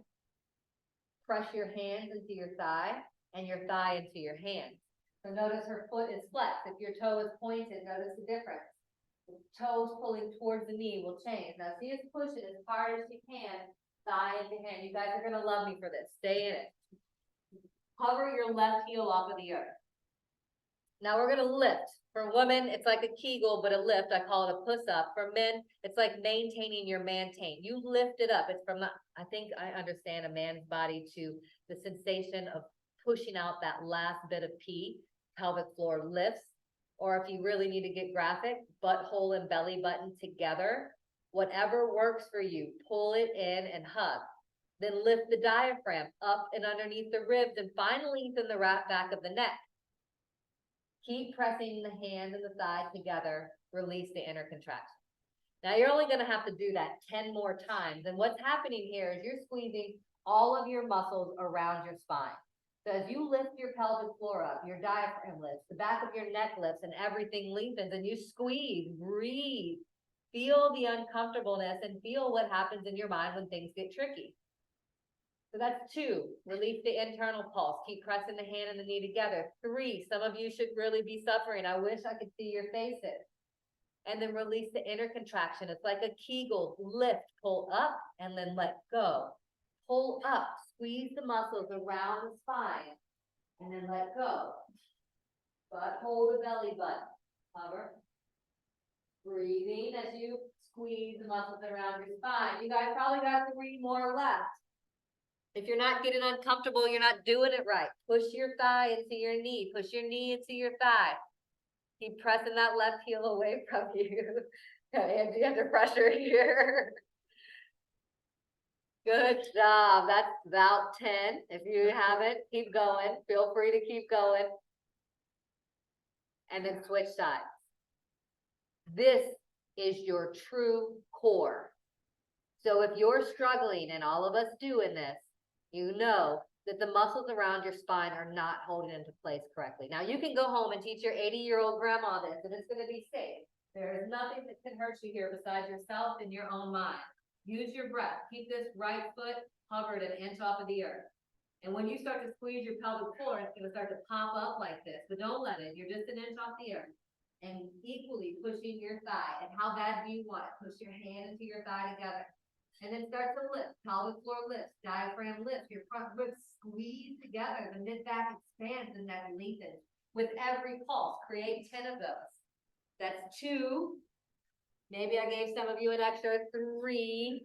Press your hands into your thigh and your thigh into your hands. So notice her foot is flexed. If your toe is pointed, notice the difference. The toes pulling towards the knee will change. Now see us push it as hard as you can, thigh into hand. You guys are going to love me for this. Stay in it. Hover your left heel off of the earth. Now we're going to lift. For women, it's like a Kegel, but a lift. I call it a push-up. For men, it's like maintaining your maintain. You lift it up. It's from, I think I understand a man's body to the sensation of pushing out that last bit of pee. Pelvic floor lifts. Or if you really need to get graphic, butthole and belly button together. Whatever works for you, pull it in and hug. Then lift the diaphragm up and underneath the ribs and finally lengthen the back of the neck. Keep pressing the hand and the thigh together. Release the inner contraction. Now you're only going to have to do that 10 more times. And what's happening here is you're squeezing all of your muscles around your spine. So as you lift your pelvic floor up, your diaphragm lifts, the back of your neck lifts, and everything lengthens, and you squeeze, breathe, feel the uncomfortableness, and feel what happens in your mind when things get tricky. So that's 2, release the internal pulse. Keep pressing the hand and the knee together. 3, some of you should really be suffering. I wish I could see your faces. And then release the inner contraction. It's like a Kegel, lift, pull up, and then let go. Pull up, squeeze the muscles around the spine, and then let go. But hold the belly button, hover. Breathing as you squeeze the muscles around your spine. You guys probably got 3 more left. If you're not getting uncomfortable, you're not doing it right. Push your thigh into your knee. Push your knee into your thigh. Keep pressing that left heel away from you. Angie under pressure here. Good job. That's about 10. If you haven't, keep going. Feel free to keep going. And then switch sides. This is your true core. So if you're struggling, and all of us doing this, you know that the muscles around your spine are not holding into place correctly. Now you can go home and teach your 80-year-old grandma this, and it's going to be safe. There is nothing that can hurt you here besides yourself and your own mind. Use your breath. Keep this right foot hovered an inch off of the earth. And when you start to squeeze your pelvic floor, it's going to start to pop up like this, but don't let it. You're just an inch off the earth. And equally pushing your thigh. And how bad do you want it? Push your hand into your thigh together. And then start to lift. Pelvic floor lifts. Diaphragm lifts. Your front ribs squeeze together. The mid-back expands and that lengthens. With every pulse, create 10 of those. That's 2. Maybe I gave some of you an extra 3.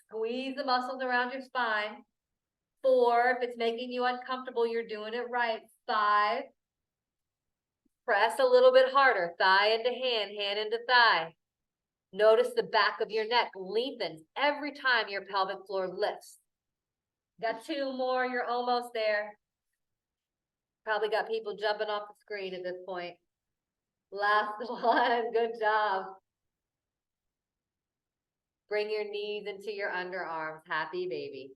Squeeze the muscles around your spine. 4, if it's making you uncomfortable, you're doing it right. 5. Press a little bit harder. Thigh into hand, hand into thigh. Notice the back of your neck lengthens every time your pelvic floor lifts. Got 2 more, you're almost there. Probably got people jumping off the screen at this point. Last one, good job. Bring your knees into your underarms, happy baby.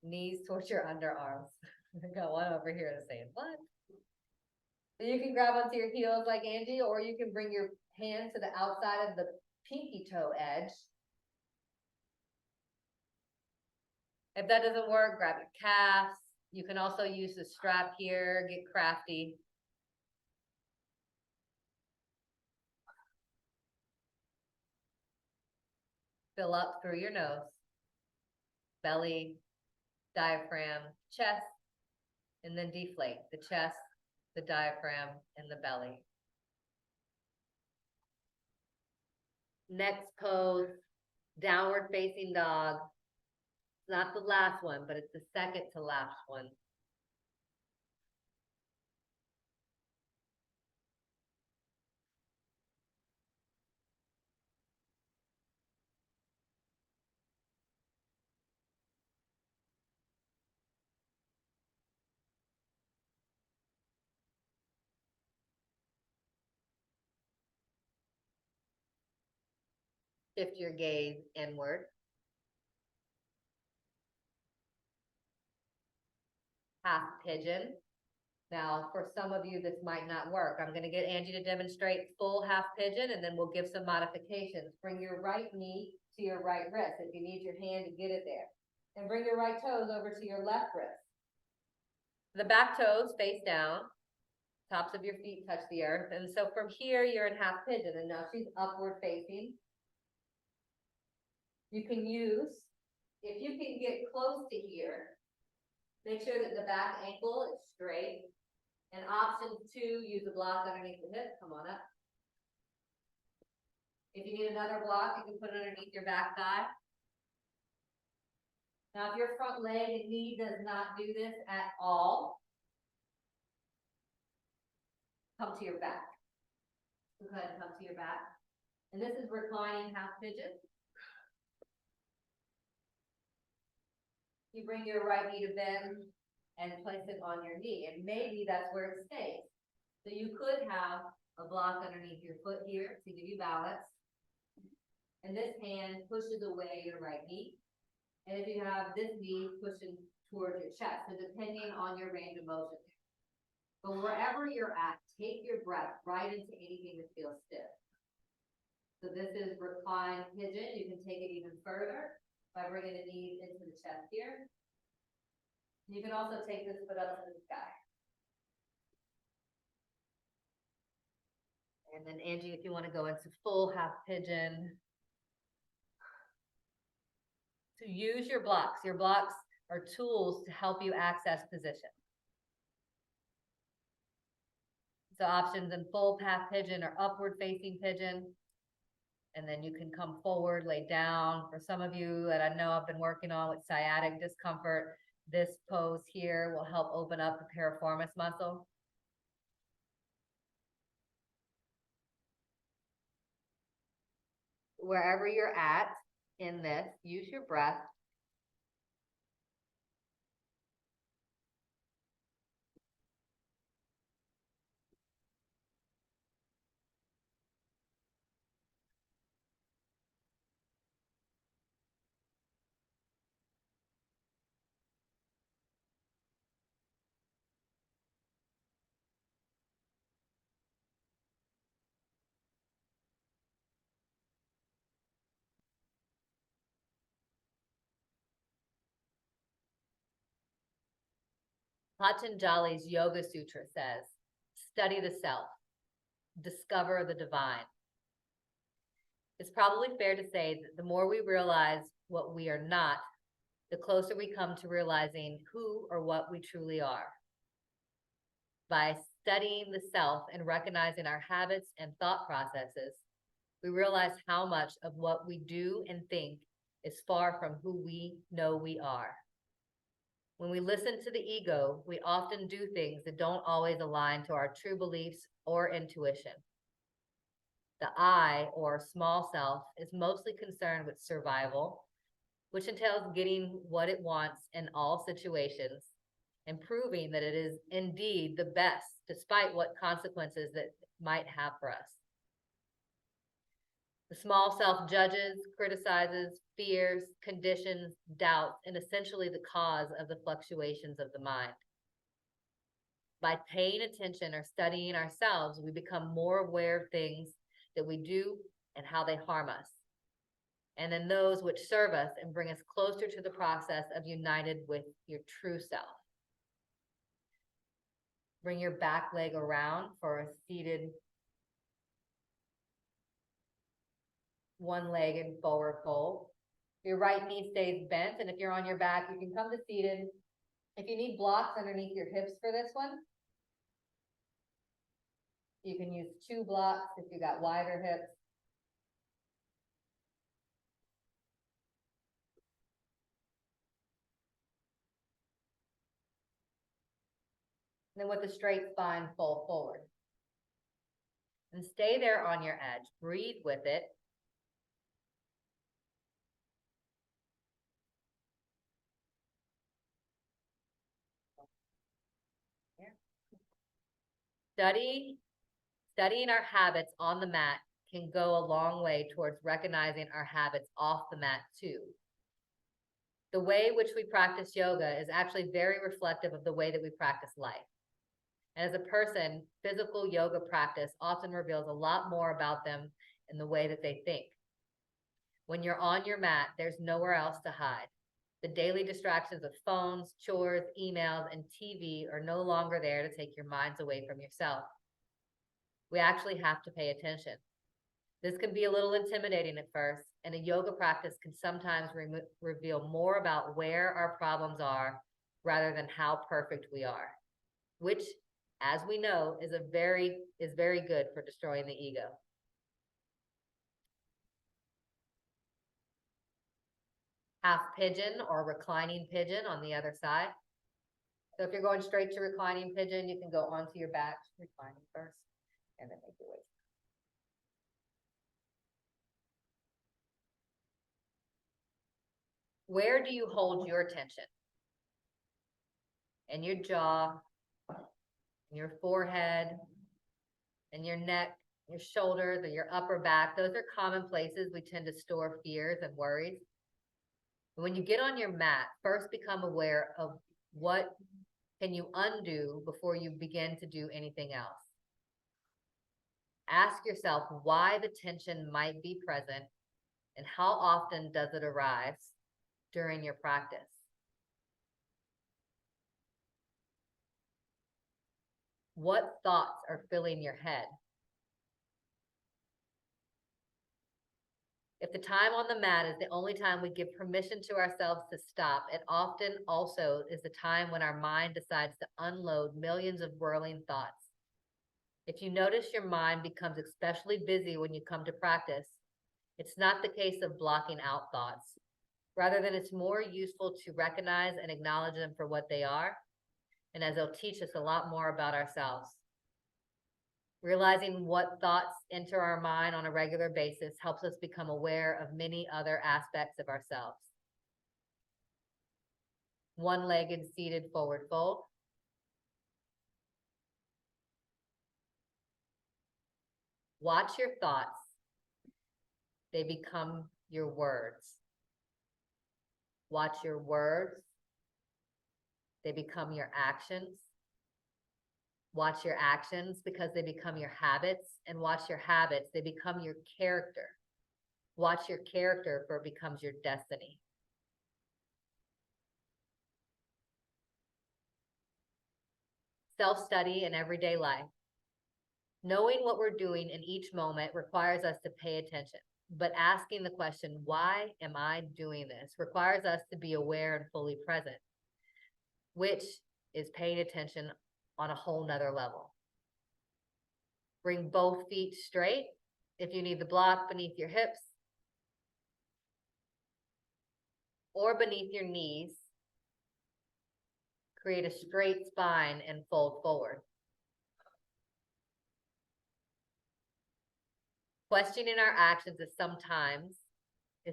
Knees towards your underarms. I got one over here that's saying, what? So you can grab onto your heels like Angie, or you can bring your hand to the outside of the pinky toe edge. If that doesn't work, grab your calves. You can also use the strap here, get crafty. Fill up through your nose, belly, diaphragm, chest, and then deflate the chest, the diaphragm, and the belly. Next pose, downward facing dog. It's not the last one, but it's the second to last one. Shift your gaze inward. Half pigeon. Now, for some of you, this might not work. I'm going to get Angie to demonstrate full half pigeon, and then we'll give some modifications. Bring your right knee to your right wrist if you need your hand to get it there. And bring your right toes over to your left wrist. The back toes face down. Tops of your feet touch the earth. And so from here, you're in half pigeon, and now she's upward facing. You can use, if you can get close to here, make sure that the back ankle is straight. And option 2, use a block underneath the hip. Come on up. If you need another block, you can put it underneath your back thigh. Now, if your front leg and knee does not do this at all, come to your back. Go ahead and come to your back. And this is reclining half pigeon. You bring your right knee to bend and place it on your knee, and maybe that's where it stays. So you could have a block underneath your foot here to give you balance. And this hand pushes away your right knee. And if you have this knee pushing towards your chest, so depending on your range of motion. But wherever you're at, take your breath right into anything that feels stiff. So this is reclined pigeon. You can take it even further by bringing the knees into the chest here. You can also take this foot up to the sky. And then Angie, if you want to go into full half pigeon. So use your blocks. Your blocks are tools to help you access position. So options in full half pigeon or upward facing pigeon. And then you can come forward, lay down. For some of you that I know I've been working on with sciatic discomfort, this pose here will help open up the piriformis muscle. Wherever you're at in this, use your breath. Patanjali's Yoga Sutra says, study the self, discover the divine. It's probably fair to say that the more we realize what we are not, the closer we come to realizing who or what we truly are. By studying the self and recognizing our habits and thought processes, we realize how much of what we do and think is far from who we know we are. When we listen to the ego, we often do things that don't always align to our true beliefs or intuition. The I, or small self, is mostly concerned with survival, which entails getting what it wants in all situations and proving that it is indeed the best, despite what consequences that might have for us. The small self judges, criticizes, fears, conditions, doubts, and essentially the cause of the fluctuations of the mind. By paying attention or studying ourselves, we become more aware of things that we do and how they harm us, and then those which serve us and bring us closer to the process of united with your true self. Bring your back leg around for a seated one-legged forward fold. Your right knee stays bent, and if you're on your back, you can come to seated. If you need blocks underneath your hips for this one, you can use 2 blocks if you got wider hips. Then with a straight spine, fold forward. And stay there on your edge. Breathe with it. Studying our habits on the mat can go a long way towards recognizing our habits off the mat too. The way which we practice yoga is actually very reflective of the way that we practice life. And as a person, physical yoga practice often reveals a lot more about them in the way that they think. When you're on your mat, there's nowhere else to hide. The daily distractions of phones, chores, emails, and TV are no longer there to take your minds away from yourself. We actually have to pay attention. This can be a little intimidating at first, and a yoga practice can sometimes reveal more about where our problems are rather than how perfect we are, which, as we know, is very good for destroying the ego. Half pigeon or reclining pigeon on the other side. So if you're going straight to reclining pigeon, you can go onto your back, reclining first, and then make your way. Where do you hold your tension? In your jaw, in your forehead, in your neck, your shoulders, or your upper back. Those are common places we tend to store fears and worries. When you get on your mat, first become aware of what can you undo before you begin to do anything else. Ask yourself why the tension might be present and how often does it arise during your practice. What thoughts are filling your head? If the time on the mat is the only time we give permission to ourselves to stop, it often also is the time when our mind decides to unload millions of whirling thoughts. If you notice your mind becomes especially busy when you come to practice, It's not the case of blocking out thoughts. Rather than it's more useful to recognize and acknowledge them for what they are, and as they'll teach us a lot more about ourselves. Realizing what thoughts enter our mind on a regular basis helps us become aware of many other aspects of ourselves. One-legged seated forward fold. Watch your thoughts. They become your words. Watch your words. They become your actions. Watch your actions because they become your habits, and watch your habits. They become your character. Watch your character, for it becomes your destiny. Self-study in everyday life. Knowing what we're doing in each moment requires us to pay attention, but asking the question, why am I doing this, requires us to be aware and fully present, which is paying attention on a whole nother level. Bring both feet straight. If you need the block beneath your hips or beneath your knees, create a straight spine and fold forward. Questioning our actions is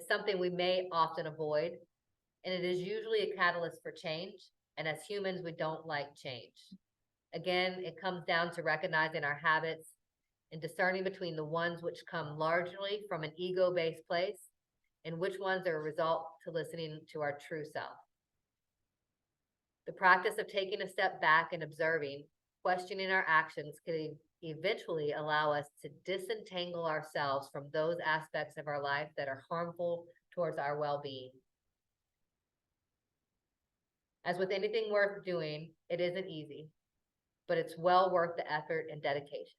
something we may often avoid, and it is usually a catalyst for change. And as humans, we don't like change. Again, it comes down to recognizing our habits and discerning between the ones which come largely from an ego-based place and which ones are a result to listening to our true self. The practice of taking a step back and observing, questioning our actions could eventually allow us to disentangle ourselves from those aspects of our life that are harmful towards our well-being. As with anything worth doing, it isn't easy, but it's well worth the effort and dedication.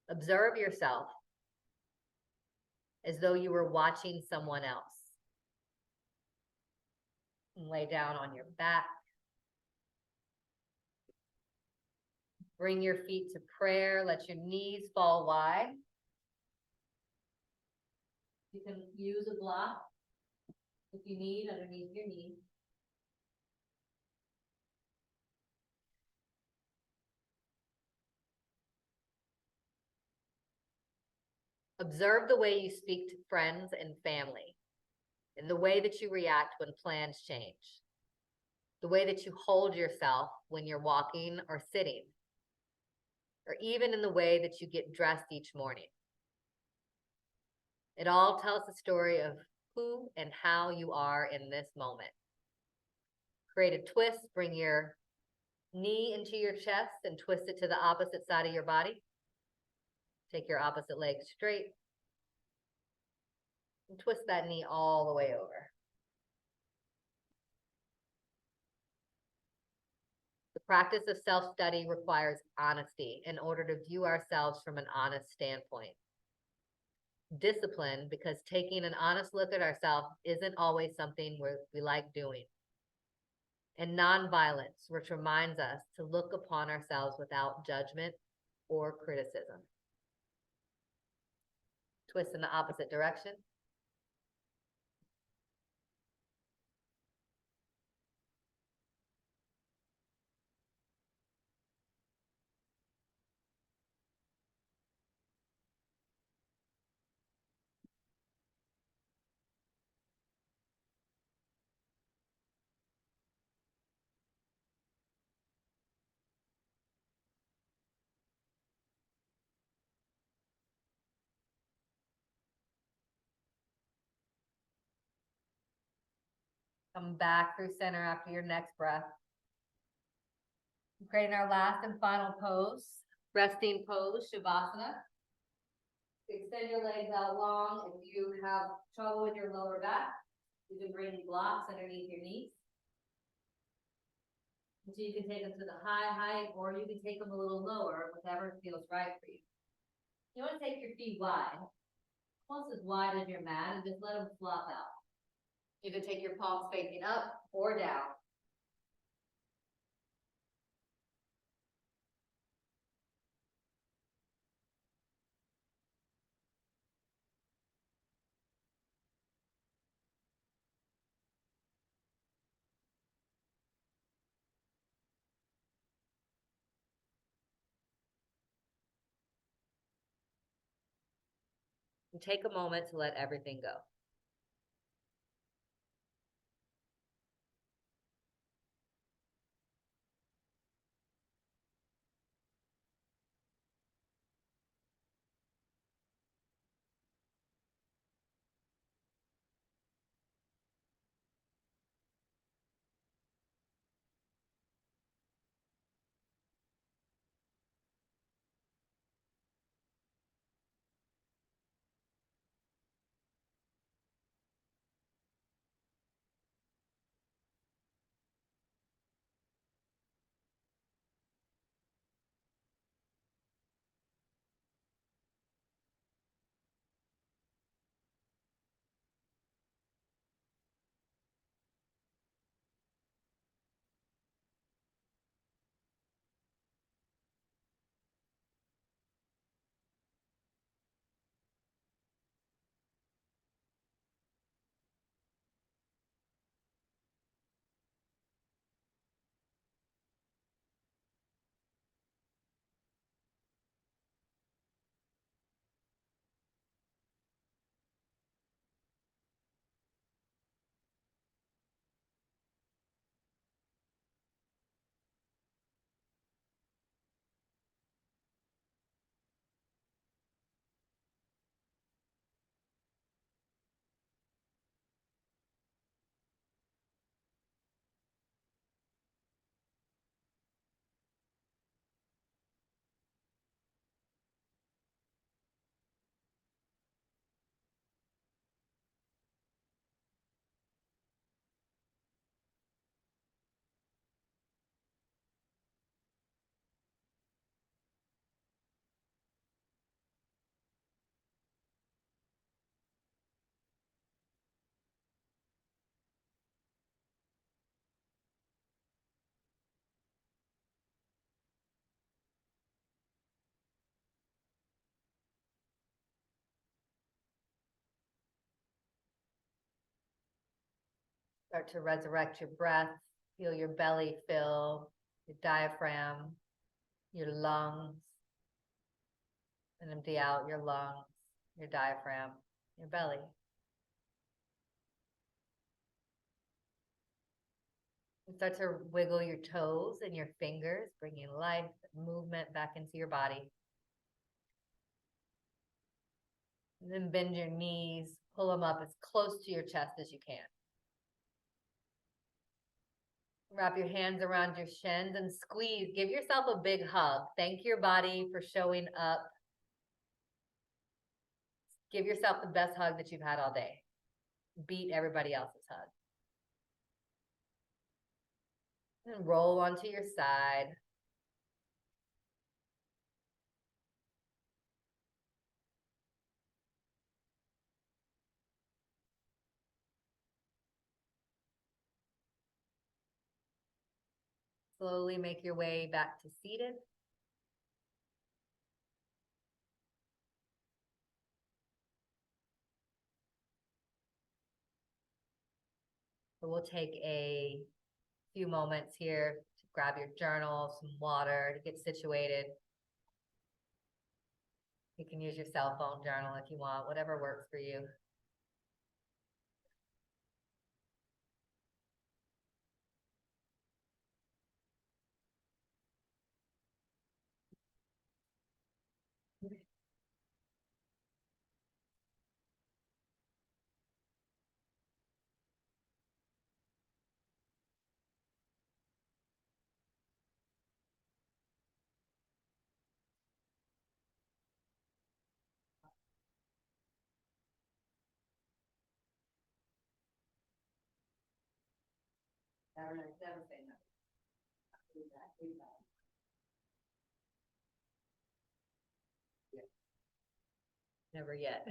Observe yourself as though you were watching someone else. And lay down on your back. Bring your feet to prayer. Let your knees fall wide. You can use a block if you need underneath your knee. Observe the way you speak to friends and family, and the way that you react when plans change, the way that you hold yourself when you're walking or sitting, or even in the way that you get dressed each morning. It all tells the story of who and how you are in this moment. Create a twist, bring your knee into your chest and twist it to the opposite side of your body. Take your opposite leg straight and twist that knee all the way over. The practice of self-study requires honesty in order to view ourselves from an honest standpoint. Discipline, because taking an honest look at ourselves isn't always something we like doing. And nonviolence, which reminds us to look upon ourselves without judgment or criticism. Twist in the opposite direction. Come back through center after your next breath. Creating our last and final pose, resting pose, Shavasana. Extend your legs out long. If you have trouble with your lower back, you can bring blocks underneath your knees. So you can take them to the high height, or you can take them a little lower, whatever feels right for you. You want to take your feet wide, almost as wide as your mat, and just let them flop out. You can take your palms facing up or down. And take a moment to let everything go. Start to resurrect your breath. Feel your belly fill, your diaphragm, your lungs, and empty out your lungs, your diaphragm, your belly. And start to wiggle your toes and your fingers, bringing life, movement back into your body. And then bend your knees, pull them up as close to your chest as you can. Wrap your hands around your shins and squeeze. Give yourself a big hug. Thank your body for showing up. Give yourself the best hug that you've had all day. Beat everybody else's hug. And roll onto your side. Slowly make your way back to seated. So we'll take a few moments here to grab your journal, some water to get situated. You can use your cell phone journal if you want, whatever works for you. Never say no. Never yet.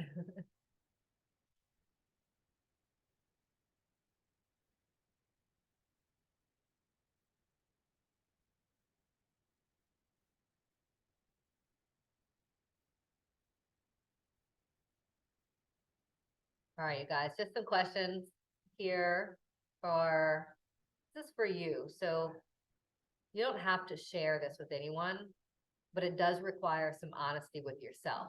All right, you guys, just some questions here for, this is for you. So you don't have to share this with anyone, but it does require some honesty with yourself.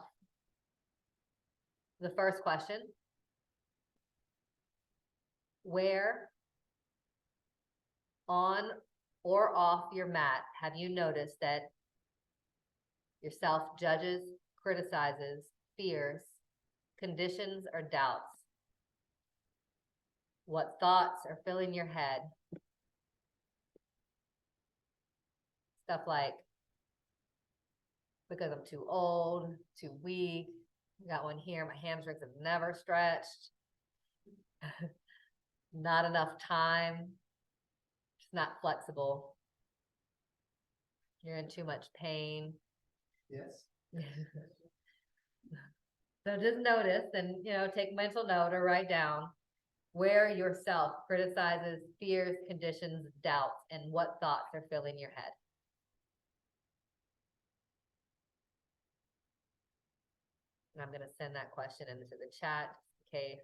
the first question. Where on or off your mat have you noticed that yourself judges, criticizes, fears, conditions, or doubts? What thoughts are filling your head? Stuff like, because I'm too old, too weak, got one here, my hamstrings have never stretched, not enough time, just not flexible, you're in too much pain. Yes. So just notice and, take mental note or write down where yourself criticizes, fears, conditions, doubts, and what thoughts are filling your head. And I'm going to send that question into the chat in case.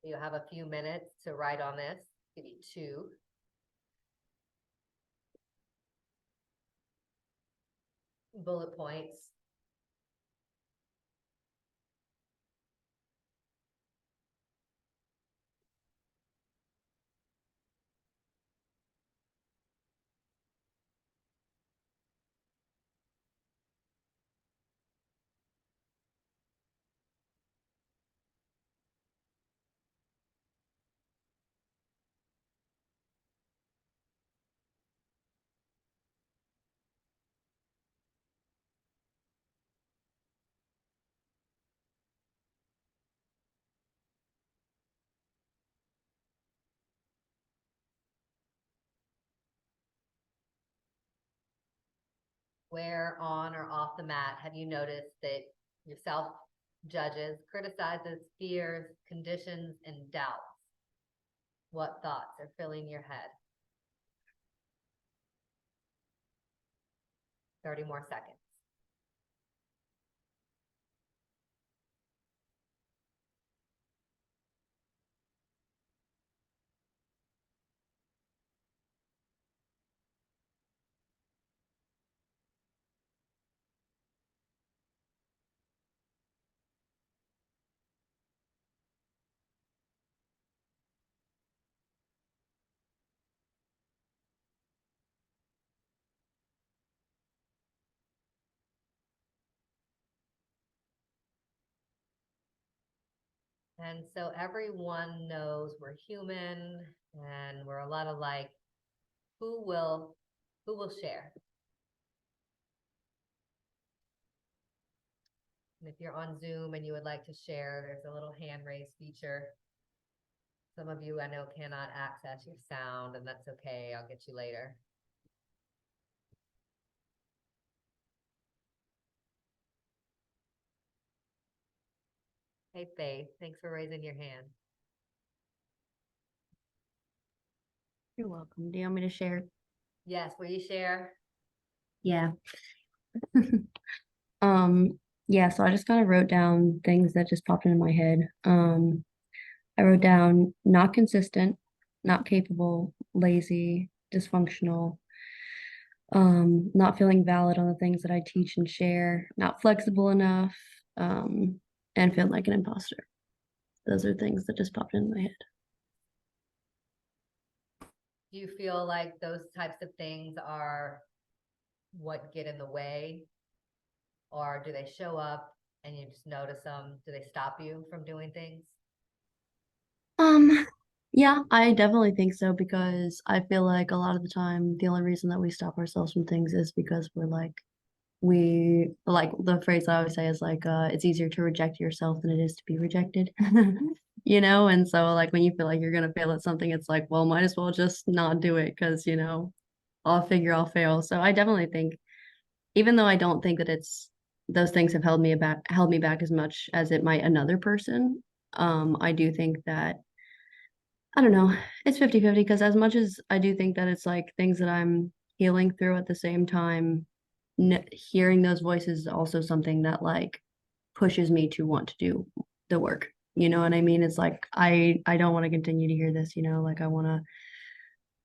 You'll have a few minutes to write on this. Give you 2. Bullet points. Where on or off the mat have you noticed that yourself judges, criticizes, fears, conditions, and doubts? What thoughts are filling your head? 30 more seconds. And so everyone knows we're human and we're a lot alike. Who will share? And if you're on Zoom and you would like to share, there's a little hand raise feature. Some of you I know cannot access your sound, and that's okay. I'll get you later. Hey, Faith, thanks for raising your hand. You're welcome. Do you want me to share? Yes, will you share? Yeah. Yeah, so I just kind of wrote down things that just popped into my head. I wrote down not consistent, not capable, lazy, dysfunctional, not feeling valid on the things that I teach and share, not flexible enough, and feeling like an imposter. Those are things that just popped into my head. Do you feel like those types of things are what get in the way? Or do they show up and you just notice them? Do they stop you from doing things? Yeah, I definitely think so, because I feel like a lot of the time the only reason that we stop ourselves from things is because we like the phrase I always say is like it's easier to reject yourself than it is to be rejected. And so like when you feel like you're gonna fail at something, it's like, well, might as well just not do it, because I'll figure I'll fail. So I definitely think, even though I don't think that it's those things have held me back as much as it might another person, I do think that I don't know. It's 50-50 because as much as I do think that it's like things that I'm healing through at the same time, hearing those voices is also something that like pushes me to want to do the work. You know what I mean? It's like I don't want to continue to hear this, you know, like I want to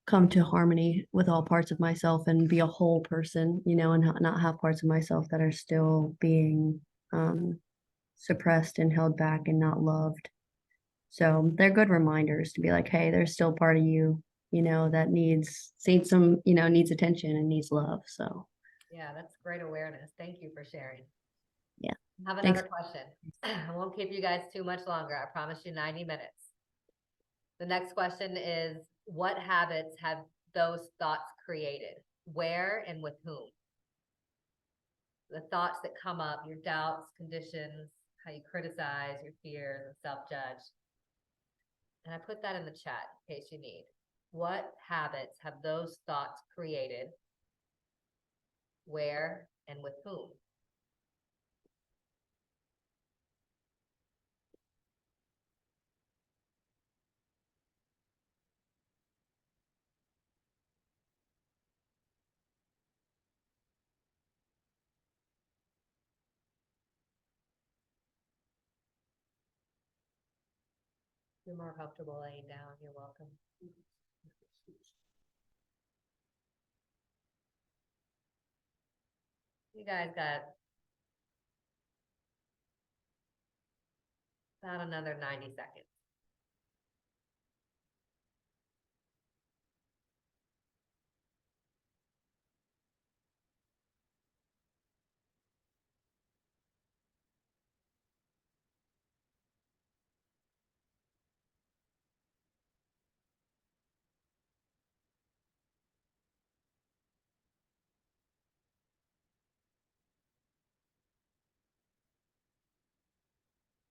come to harmony with all parts of myself and be a whole person, you know, and not have parts of myself that are still being suppressed and held back and not loved. So they're good reminders to be like, hey, there's still part of you, you know, that needs some, you know, needs attention and needs love. So Yeah, that's great awareness. Thank you for sharing. yeah. I have Thanks. another question. I won't keep you guys too much longer. I promise you 90 minutes. The next question is, what habits have those thoughts created? Where and with whom? The thoughts that come up, your doubts, conditions, how you criticize, your fears and self-judge. And I put that in the chat in case you need. What habits have those thoughts created? Where and with whom? If you're more comfortable laying down, you're welcome. You guys got about another 90 seconds.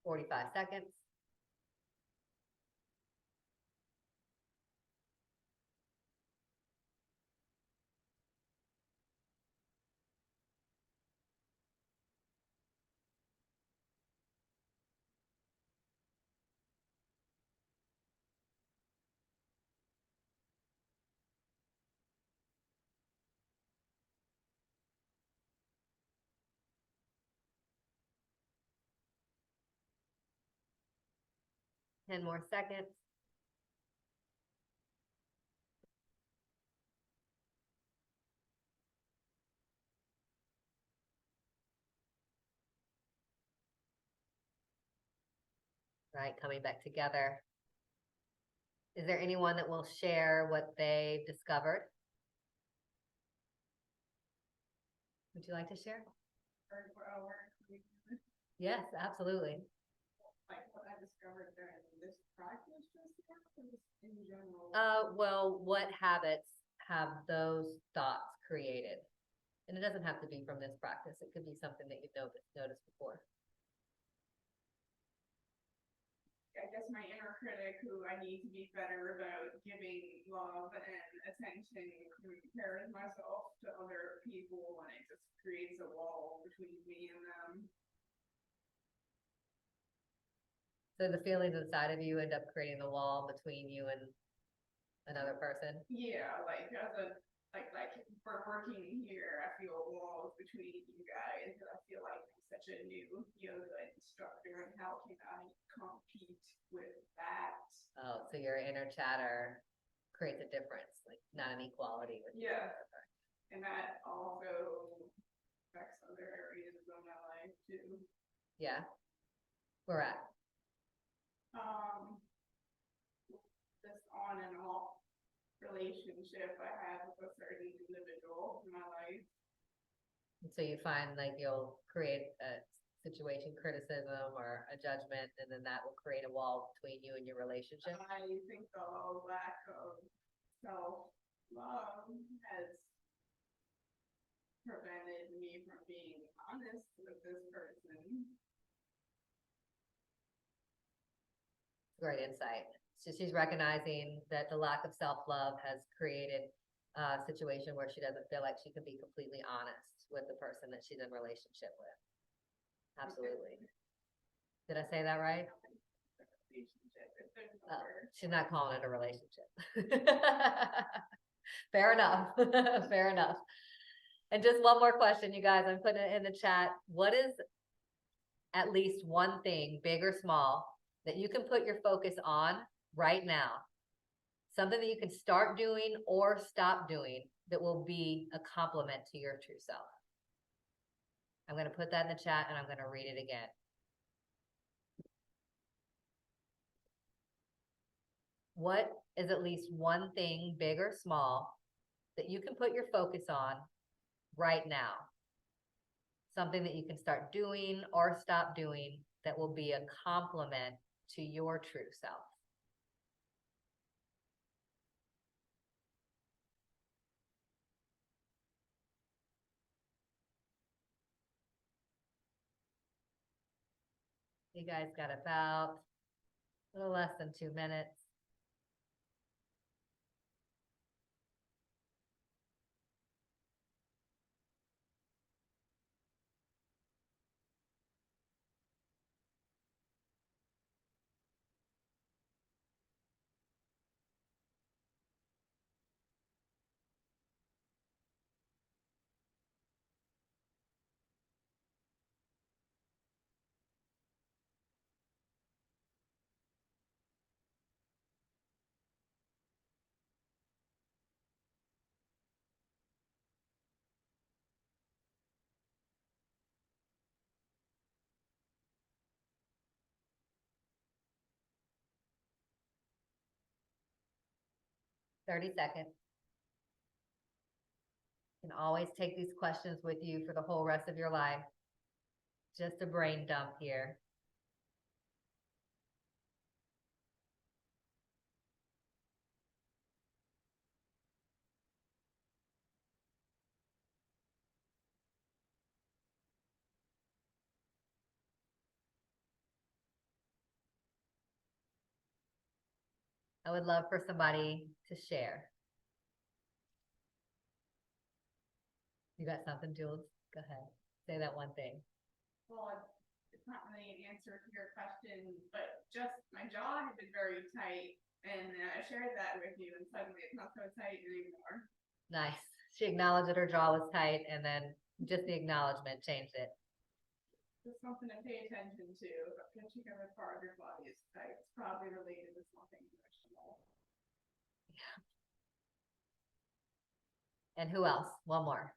Forty-five seconds. Ten more seconds. Right, coming back together. Is there anyone that will share what they discovered? Would you like to share? Yes, absolutely. Like what I discovered during this practice just in general. Well, what habits have those thoughts created? And it doesn't have to be from this practice. It could be something that you've noticed before. I guess my inner critic, who I need to be better about giving love and attention, compares myself to other people, and it just creates a wall between me and them. So the feelings inside of you end up creating the wall between you and another person. Yeah, like as a like for working here, I feel walls between you guys, and I feel like I'm such a new yoga instructor, and how can I compete with that? Oh, so your inner chatter creates a difference, like not an equality with you. Yeah, and that also affects other areas of my life too. Yeah. Where at? This on and off relationship I have with a certain individual in my life. And so you find like you'll create a situation criticism or a judgment, and then that will create a wall between you and your relationship. I think the lack of self-love has prevented me from being honest with this person. Great insight. So she's recognizing that the lack of self-love has created a situation where she doesn't feel like she can be completely honest with the person that she's in relationship with. Absolutely. Did I say that right? Relationship if there's Oh, another. she's not calling it a relationship. Fair enough. Fair enough. And just one more question, you guys, I'm putting it in the chat. What is at least one thing, big or small, that you can put your focus on right now? Something that you can start doing or stop doing that will be a compliment to your true self. I'm going to put that in the chat and I'm going to read it again. What is at least one thing, big or small, that you can put your focus on right now? Something that you can start doing or stop doing that will be a compliment to your true self. You guys got about a little less than 2 minutes. Thirty seconds. You can always take these questions with you for the whole rest of your life. Just a brain dump here. I would love for somebody to share. You got something, Jules? Go ahead. Say that one thing. Well, it's not really an answer to your question, but just my jaw had been very tight, and I shared that with you, and suddenly it's not so tight anymore. Nice. She acknowledged that her jaw was tight, and then just the acknowledgement changed it. Just something to pay attention to. If a particular part of your body is tight, it's probably related to something emotional. And who else? One more.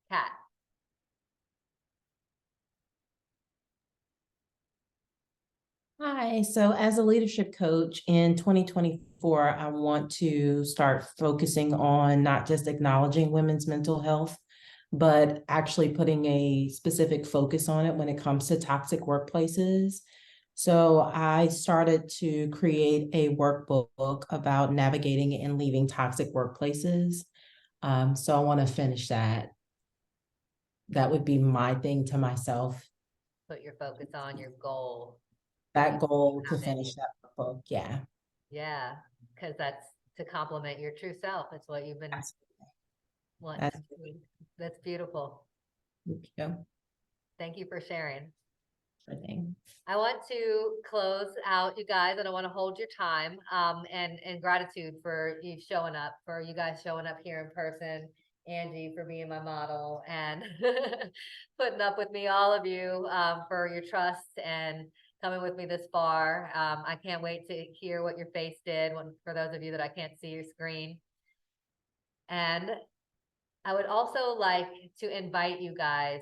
Kat. Hi, so as a leadership coach in 2024, I want to start focusing on not just acknowledging women's mental health, but actually putting a specific focus on it when it comes to toxic workplaces. So I started to create a workbook about navigating and leaving toxic workplaces. So I want to finish that. That would be my thing to myself, Put your focus on your goal. that goal to Found it. finish that book. Yeah. Yeah, because that's to compliment your true self. It's what you've been wanting to do. That's beautiful. Thank you. Thank you for sharing. Sure thing. I want to close out, you guys, and I want to hold your time and gratitude for you showing up, for you guys showing up here in person, Angie for being my model, and putting up with me, all of you, for your trust and coming with me this far. I can't wait to hear what your face did for those of you that I can't see your screen. And I would also like to invite you guys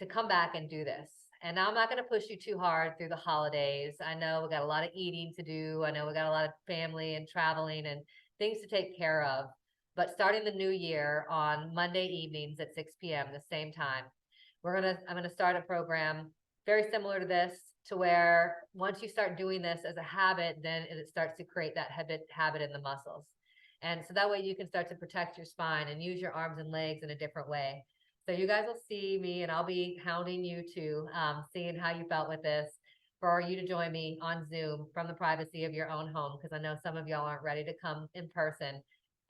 to come back and do this. And now I'm not going to push you too hard through the holidays. I know we got a lot of eating to do. I know we got a lot of family and traveling and things to take care of. But starting the new year on Monday evenings at 6 p.m., the same time, I'm gonna start a program very similar to this, to where once you start doing this as a habit, then it starts to create that habit in the muscles. And so that way you can start to protect your spine and use your arms and legs in a different way. So you guys will see me, and I'll be hounding you too, seeing how you felt with this, for you to join me on Zoom from the privacy of your own home, because I know some of y'all aren't ready to come in person,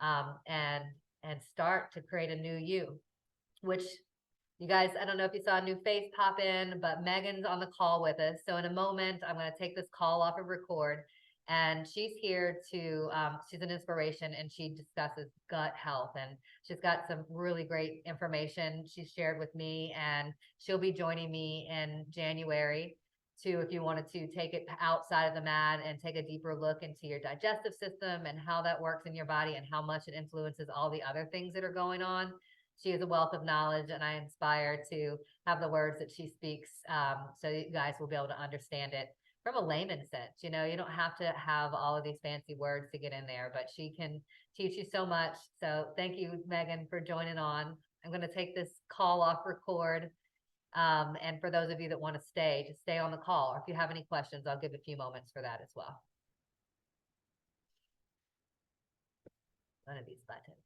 and start to create a new you, which You guys, I don't know if you saw a new face pop in, but Megan's on the call with us. So in a moment, I'm going to take this call off of record, and she's here to, she's an inspiration, and she discusses gut health, and she's got some really great information she's shared with me, and she'll be joining me in January too, if you wanted to take it outside of the mat and take a deeper look into your digestive system and how that works in your body and how much it influences all the other things that are going on. She is a wealth of knowledge, and I inspire to have the words that she speaks, so you guys will be able to understand it from a layman's sense. You know, you don't have to have all of these fancy words to get in there, but she can teach you so much. So thank you, Megan, for joining on. I'm going to take this call off record. And for those of you that want to stay, just stay on the call. Or if you have any questions, I'll give a few moments for that as well. One of these buttons.